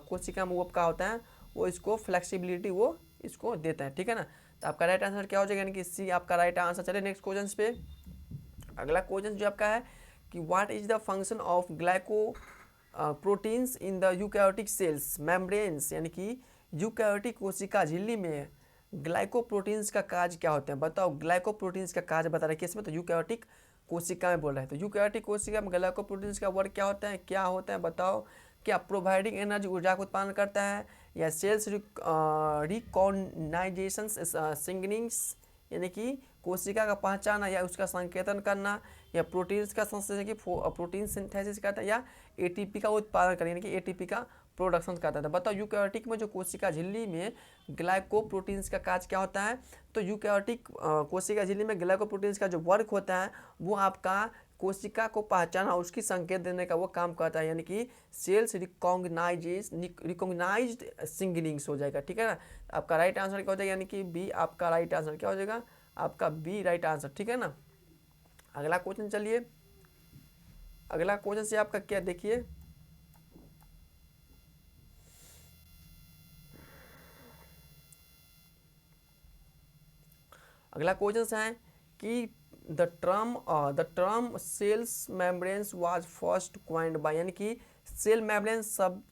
कोशिका में वो आपका होता है, वो इसको फ्लेक्सिबिलिटी वो इसको देता है, ठीक है ना। तो आपका राइट आंसर क्या हो जाएगा, यानी कि सी आपका राइट आंसर। चलिए नेक्स्ट क्वेश्चन पे। अगला क्वेश्चन जो आपका है कि what is the function of glyco proteins in the eukaryotic cells membranes, यानी कि यूकैरियोटिक कोशिका झिल्ली में ग्लाइकोप्रोटीन्स का कार्य क्या होते हैं? बताओ, ग्लाइकोप्रोटीन्स का कार्य बता रहे हैं किसमें? तो यूकैरियोटिक कोशिका में बोल रहे हैं। तो यूकैरियोटिक कोशिका में ग्लाइकोप्रोटीन्स का वर्क क्या होता है, क्या होता है बताओ? क्या प्रोवाइडिंग एनर्जी, ऊर्जा का उत्पादन करता है, या सेल्स रिकॉग्नाइजेशन सिग्नलिंग्स, यानी कि कोशिका का पहचाना या उसका संकेतन करना, या प्रोटीन्स का संश्लेषण की प्रोटीन सिंथेसिस करता है, या एटीपी का उत्पादन करना, यानी कि एटीपी का प्रोडक्शन करता है। बताओ यूकैरियोटिक में जो कोशिका झिल्ली में ग्लाइकोप्रोटीन्स का कार्य क्या होता है? तो यूकैरियोटिक कोशिका झिल्ली में ग्लाइकोप्रोटीन्स का जो वर्क होता है वो आपका कोशिका को पहचाना, उसकी संकेत देने का वो काम करता है, यानी कि सेल्स रिकॉग्नाइज्ड सिग्नलिंग्स हो जाएगा, ठीक है ना। आपका राइट आंसर क्या हो जाएगा, यानी कि बी आपका राइट आंसर क्या हो जाएगा? आपका बी राइट आंसर, ठीक है ना। अगला क्वेश्चन चलिए। अगला क्वेश्चन से आपका क्या देखिए, अगला क्वेश्चन है कि the term cells membranes was first coined by, यानी कि सेल मेम्ब्रेन्स सब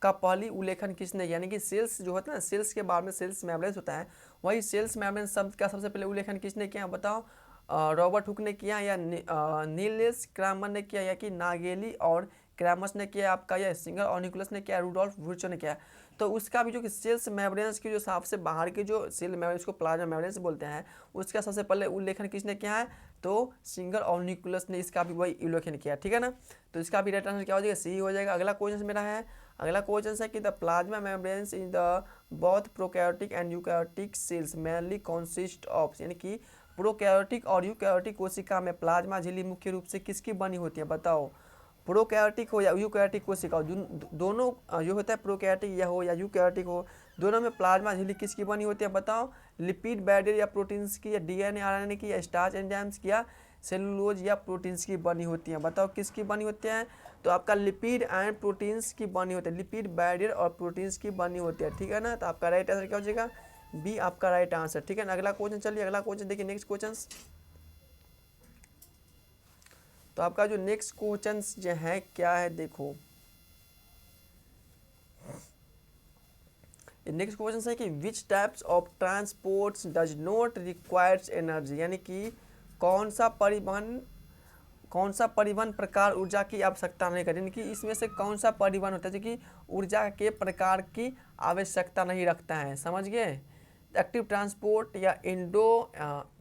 का पहली उल्लेखन किसने, यानी कि सेल्स जो होता है ना, सेल्स के बाद में सेल्स मेम्ब्रेन्स होता है, वही सेल्स मेम्ब्रेन्स शब्द का सबसे पहले उल्लेखन किसने किया बताओ? रॉबर्ट हुक ने किया, या नील्स क्रामर ने किया, या कि नागेली और क्रैमस ने किया आपका, या सिंगर और निकोलस ने किया, रूडोल्फ वुर्चो ने किया। तो उसका भी जो कि सेल्स मेम्ब्रेन्स की जो सबसे बाहर के जो सेल मेम्ब्रेन्स को प्लाज्मा मेम्ब्रेन्स बोलते हैं, उसका सबसे पहले उल्लेखन किसने किया है? तो सिंगर और निकोलस ने इसका भी वही उल्लेखन किया, ठीक है ना। तो इसका भी राइट आंसर क्या हो जाएगा? सी हो जाएगा। अगला क्वेश्चन मेरा है, अगला क्वेश्चन है कि the plasma membranes in the both prokaryotic and eukaryotic cells mainly consist of, यानी कि प्रोकैरियोटिक और यूकैरियोटिक कोशिका में प्लाज्मा झिल्ली मुख्य रूप से किसकी बनी होती है? बताओ, प्रोकैरियोटिक हो या यूकैरियोटिक कोशिका हो, दोनों जो होता है प्रोकैरियोटिक या हो या यूकैरियोटिक हो, दोनों में प्लाज्मा झिल्ली किसकी बनी होती है? बताओ, लिपिड बैरियर या प्रोटीन्स की, या डीएनए आरएनए की, या स्टार्च एंजाइम्स की, या सेलुलोज या प्रोटीन्स की बनी होती है? बताओ किसकी बनी होती है? तो आपका लिपिड एंड प्रोटीन्स की बनी होती है, लिपिड बैरियर और प्रोटीन्स की बनी होती है, ठीक है ना। तो आपका राइट आंसर क्या हो जाएगा? बी आपका राइट आंसर, ठीक है ना। अगला क्वेश्चन चलिए, अगला क्वेश्चन देखिए, नेक्स्ट क्वेश्चन। तो आपका जो नेक्स्ट क्वेश्चन जो है क्या है, देखो नेक्स्ट क्वेश्चन है कि विच types of transports does not requires energy, यानी कि कौन सा परिवहन प्रकार ऊर्जा की आवश्यकता नहीं करती, यानी कि इसमें से कौन सा परिवहन होता है जो कि ऊर्जा के प्रकार की आवश्यकता नहीं रखता है, समझ गए? एक्टिव ट्रांसपोर्ट, या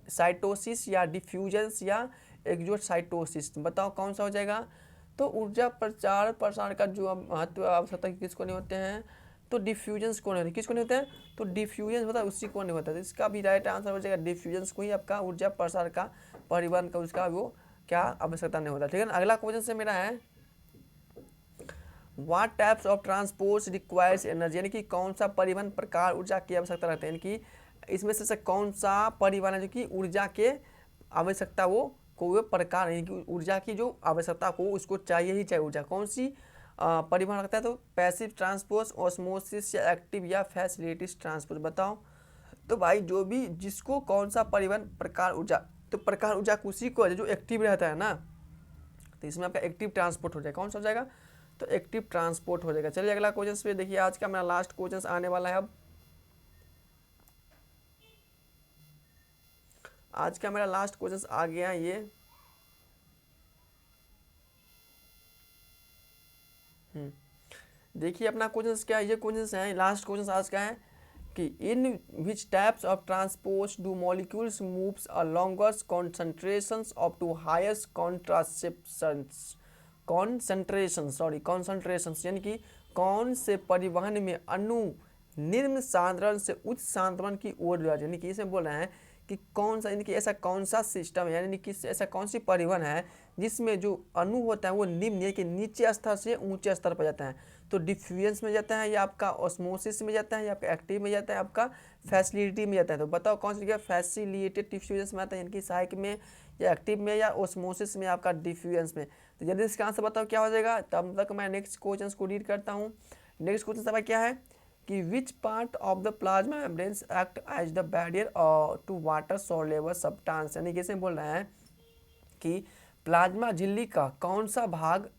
साइटोसिस, या डिफ्यूजन्स, या एक्सोसाइटोसिस, बताओ कौन सा हो जाएगा? तो ऊर्जा प्रचार प्रसार का जो महत्व आवश्यकता किसको नहीं होते हैं? तो डिफ्यूजन्स को नहीं होते, किसको नहीं होते हैं? तो डिफ्यूजन्स होता है उसी को नहीं होता। तो इसका भी राइट आंसर हो जाएगा डिफ्यूजन्स को ही आपका ऊर्जा प्रसार का परिवहन का उसका वो क्या आवश्यकता नहीं होता, ठीक है ना। अगला क्वेश्चन से मेरा है what types of transport requires energy, यानी कि कौन सा परिवहन प्रकार ऊर्जा की आवश्यकता रहता है, यानी कि इसमें से कौन सा परिवहन है जो कि ऊर्जा के आवश्यकता वो कोई प्रकार, यानी कि ऊर्जा की जो आवश्यकता को उसको चाहिए ही चाहिए ऊर्जा, कौन सी परिवहन रखता है? तो पैसिव ट्रांसपोर्ट, ऑस्मोसिस, या एक्टिव या फैसिलिटीज ट्रांसपोर्ट, बताओ। तो भाई जो भी जिसको कौन सा परिवहन प्रकार ऊर्जा, तो प्रकार ऊर्जा उसी को जो एक्टिव रहता है ना, तो इसमें आपका एक्टिव ट्रांसपोर्ट हो जाएगा, कौन सा हो जाएगा? तो एक्टिव ट्रांसपोर्ट हो जाएगा। चलिए अगला क्वेश्चन पे देखिए, आज का मेरा लास्ट क्वेश्चन आने वाला है। अब आज का मेरा लास्ट क्वेश्चन आ गया ये, देखिए अपना क्वेश्चन क्या है, ये क्वेश्चन है लास्ट क्वेश्चन आज का है कि in which types of transport do molecules moves a longer concentrations of to highest concentrations, यानी कि कौन से परिवहन में अणु निम्न सांद्रण से उच्च सांद्रण की ओर, यानी कि इसमें बोल रहे हैं कि कौन सा, यानी कि ऐसा कौन सा सिस्टम है, यानी कि ऐसा कौन सी परिवहन है जिसमें जो अणु होता है वो निम्न, यानी कि नीचे स्तर से ऊंचे स्तर पर जाता है। तो डिफ्यूजन में जाता है या आपका ऑस्मोसिस में जाता है या आपका एक्टिव में जाता है, आपका फैसिलिटी में जाता है। तो बताओ कौन सी जगह फैसिलिटेड डिफ्यूजन में आता है, यानी कि सहायक में या एक्टिव में या ऑस्मोसिस में, आपका डिफ्यूजन में। तो जल्दी इसका आंसर बताओ क्या हो जाएगा। तब तक मैं नेक्स्ट क्वेश्चन को रीड करता हूँ। नेक्स्ट क्वेश्चन सवाल क्या है कि which part of the plasma membranes act as the barrier to water soluble substance, यानी कैसे बोल रहे हैं कि प्लाज्मा झिल्ली का कौन सा भाग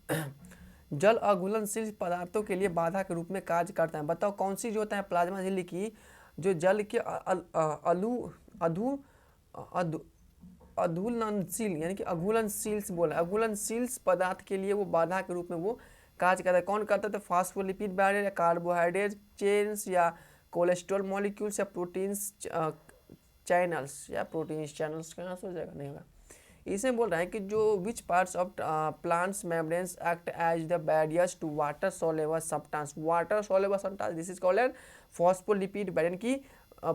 जल अघुलनशील पदार्थों के लिए बाधा के रूप में कार्य करता है। बताओ कौन सी जो होता है प्लाज्मा झिल्ली की जो जल के अघुलनशील यानी कि अघुलनशील बोला अघुलनशील पदार्थ के लिए वो बाधा के रूप में वो कार्य करता है। कौन करता है? तो फास्फोलिपिड बैरियर या कार्बोहाइड्रेट चेन्स या कोलेस्ट्रॉल मॉलिक्यूल्स या प्रोटीन्स चैनल्स या प्रोटीन्स चैनल्स कहाँ से हो जाएगा, नहीं होगा। इसमें बोल रहा है कि जो which parts of plants membranes act as the barriers to water soluble substance, water soluble substance this is called phospholipid barrier की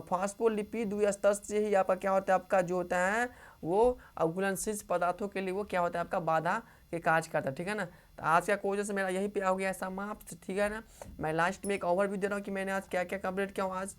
फॉस्फोलिपिड द्विस्तर से ही आपका क्या होता है, आपका जो होता है वो अघुलनशील पदार्थों के लिए वो क्या होता है आपका बाधा के कार्य करता है। ठीक है ना। तो आज का क्वेश्चन से मेरा यही पे हो गया समाप्त। ठीक है ना। मैं लास्ट में एक ओवरव्यू दे रहा हूँ कि मैंने आज क्या क्या कंप्लीट किया हूँ आज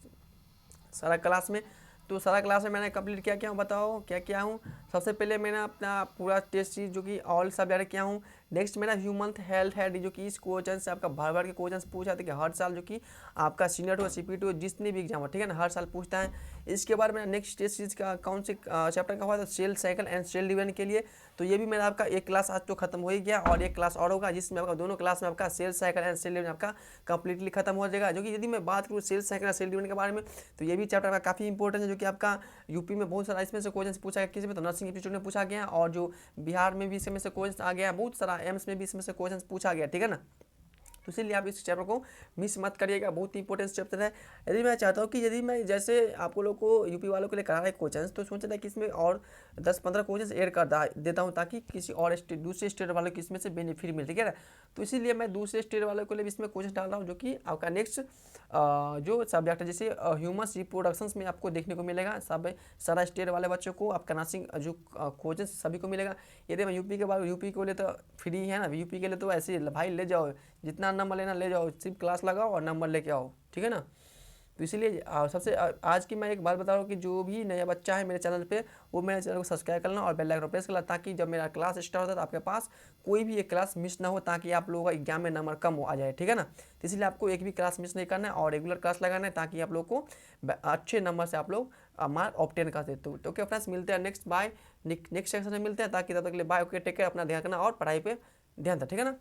सारा क्लास में। तो सारा क्लास में मैंने कंप्लीट किया हूँ, बताओ क्या क्या हूँ। सबसे पहले मैंने अपना पूरा टेस्ट सीरीज जो कि ऑल सब्जेक्ट किया हूँ। नेक्स्ट मेरा ह्यूमन हेल्थ है जो कि इस क्वेश्चन से आपका भर भर के क्वेश्चन पूछा था कि हर साल जो कि आपका सीनियर हो CPT हो जितने भी एग्जाम हो, ठीक है ना, हर साल पूछता है। इसके बाद मेरा नेक्स्ट टेस्ट सीरीज का कौन से चैप्टर का हुआ था, cell cycle and cell division के लिए। तो ये भी मेरा आपका एक क्लास आज तो खत्म हो ही गया और एक क्लास और होगा जिसमें आपका दोनों क्लास में आपका cell cycle and cell division आपका कंप्लीटली खत्म हो जाएगा। जो कि यदि मैं बात करूँ सेल साइकिल और सेल डिवीजन के बारे में तो ये भी चैप्टर आपका काफ़ी इंपॉर्टेंट है जो कि आपका यूपी में बहुत सारा इसमें से क्वेश्चन पूछा गया, किसी में तो नर्सिंग इंस्टीट्यूट में पूछा गया और जो बिहार में भी इसमें से क्वेश्चन आ गया, बहुत सारा एम्स में भी इसमें से क्वेश्चन पूछा गया। ठीक है ना। तो इसीलिए आप इस चैप्टर को मिस मत करिएगा, बहुत इंपॉर्टेंट चैप्टर है। यदि मैं चाहता हूँ कि यदि मैं जैसे आपको लोग को यूपी वालों के लिए करा रहा है क्वेश्चन तो सोचा था कि इसमें और 10-15 क्वेश्चन ऐड कर देता हूँ ताकि किसी और दूसरे स्टेट वालों को इसमें से बेनिफिट मिले। ठीक है ना। तो इसीलिए मैं दूसरे स्टेट वालों के लिए भी इसमें क्वेश्चन डाल रहा हूँ जो कि आपका नेक्स्ट जो सब्जेक्ट है जैसे ह्यूमन रिप्रोडक्शन में आपको देखने को मिलेगा। सब सारा स्टेट वाले बच्चों को आपका नर्सिंग जो क्वेश्चन सभी को मिलेगा। यदि मैं यूपी के बाद यूपी के लिए तो फ्री है ना, यूपी के लिए तो ऐसे भाई ले जाओ जितना नंबर लेना ले जाओ, सिर्फ क्लास लगाओ और नंबर लेके आओ। ठीक है ना। तो इसीलिए सबसे आज की मैं एक बात बता रहा हूँ कि जो भी नया बच्चा है मेरे चैनल पे वो मेरे चैनल को सब्सक्राइब करना और बेल आइकन प्रेस करना ताकि जब मेरा क्लास स्टार्ट होता है तो आपके पास कोई भी एक क्लास मिस ना हो ताकि आप लोगों का एग्जाम में नंबर कम हो आ जाए। ठीक है ना। तो इसलिए आपको एक भी क्लास मिस नहीं करना है और रेगुलर क्लास लगाना है ताकि आप लोग को अच्छे नंबर से आप लोग मार्क ऑब्टेन कर देते हो। तो ओके फ्रेंड्स, मिलते हैं नेक्स्ट सेक्शन में मिलते हैं ताकि तब तक के लिए बाय। ओके, टेक केयर, अपना ध्यान रखना और पढ़ाई पे ध्यान दें। ठीक है ना।